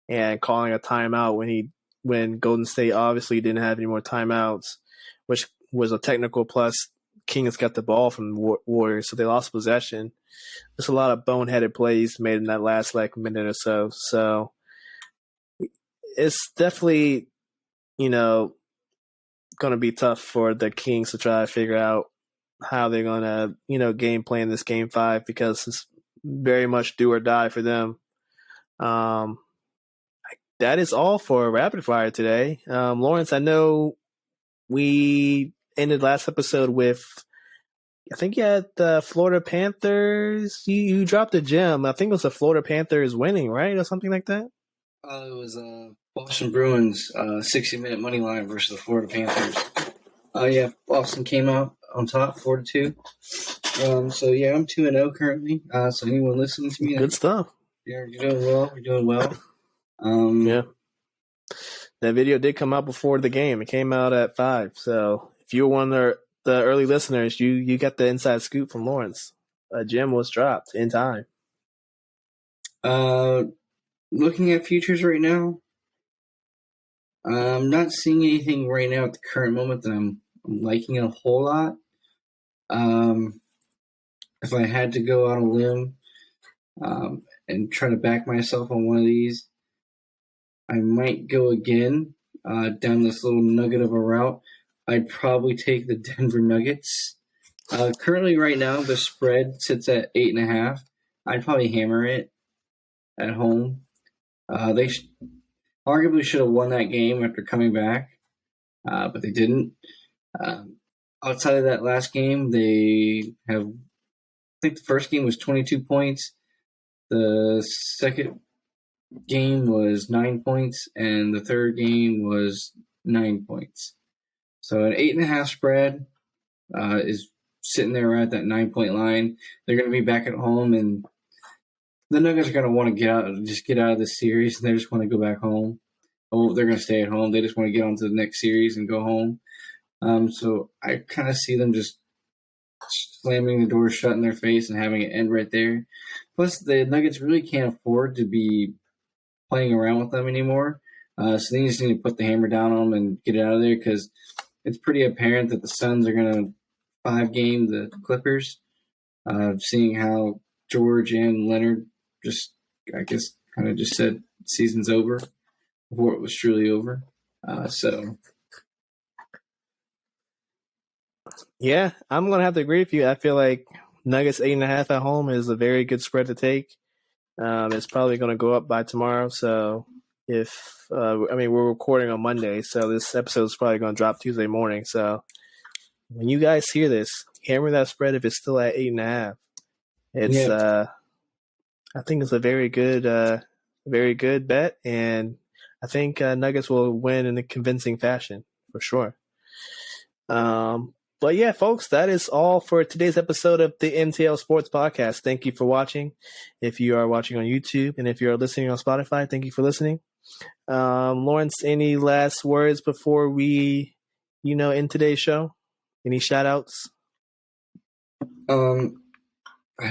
and calling a timeout when Golden State obviously didn't have any more timeouts, which was a technical plus. Kings got the ball from the Warriors, so they lost possession. There's a lot of boneheaded plays made in that last minute or so. So it's definitely, going to be tough for the Kings to try to figure out how they're going to, game plan this Game 5, because it's very much do or die for them. That is all for Rapid Fire today. Lawrence, I know we ended last episode with, I think you had the Florida Panthers. You dropped a gem. I think it was the Florida Panthers winning, right? Or something like that? It was Boston Bruins 60-minute money line versus the Florida Panthers. Boston came out on top 4-2. I'm 2-0 currently. So anyone listening to me, good stuff. You're doing well. You're doing well. Yeah. That video did come out before the game. It came out at 5. So if you were one of the early listeners, you got the inside scoop from Lawrence. A gem was dropped in time. Looking at futures right now, I'm not seeing anything right now at the current moment that I'm liking a whole lot. If I had to go out on a limb and try to back myself on one of these, I might go again down this little nugget of a route. I'd probably take the Denver Nuggets. Currently, right now, the spread sits at 8.5. I'd probably hammer it at home. They arguably should have won that game after coming back, but they didn't. Outside of that last game, they have, I think the first game was 22 points. The second game was 9 points, and the third game was 9 points. So an 8.5 spread is sitting there right at that 9-point line. They're going to be back at home, and the Nuggets are going to want to get out of this series, and they just want to go back home. Oh, they're going to stay at home. They just want to get on to the next series and go home. So I kind of see them just slamming the door shut in their face and having it end right there. Plus, the Nuggets really can't afford to be playing around with them anymore. So they just need to put the hammer down on them and get it out of there, because it's pretty apparent that the Suns are going to 5-game the Clippers, seeing how George and Leonard just said season's over before it was truly over. Yeah, I'm going to have to agree with you. I feel like Nuggets 8.5 at home is a very good spread to take. It's probably going to go up by tomorrow. So we're recording on Monday, so this episode is probably going to drop Tuesday morning. So when you guys hear this, hammer that spread if it's still at 8.5. It's I think it's a very good bet, and I think Nuggets will win in a convincing fashion for sure. But yeah, folks, that is all for today's episode of the MTL Sports Podcast. Thank you for watching. If you are watching on YouTube, and if you are listening on Spotify, thank you for listening. Lawrence, any last words before we, end today's show? Any shout outs? I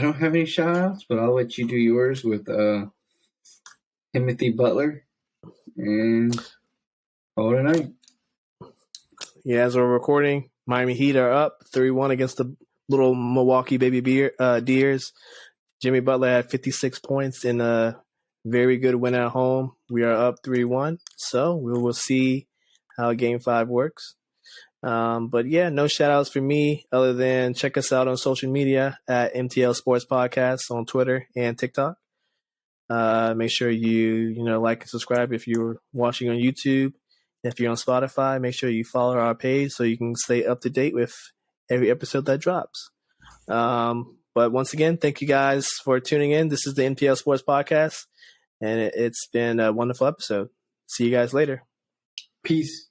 don't have any shout outs, but I'll let you do yours with Timothy Butler and call it a night. Yeah, as we're recording, Miami Heat are up 3-1 against the little Milwaukee Deers. Jimmy Butler had 56 points in a very good win at home. We are up 3-1, so we will see how Game 5 works. But yeah, no shout-outs for me other than check us out on social media at MTL Sports Podcast on Twitter and TikTok. Make sure you like and subscribe if you're watching on YouTube. If you're on Spotify, make sure you follow our page so you can stay up to date with every episode that drops. But once again, thank you guys for tuning in. This is the MTL Sports Podcast, and it's been a wonderful episode. See you guys later. Peace.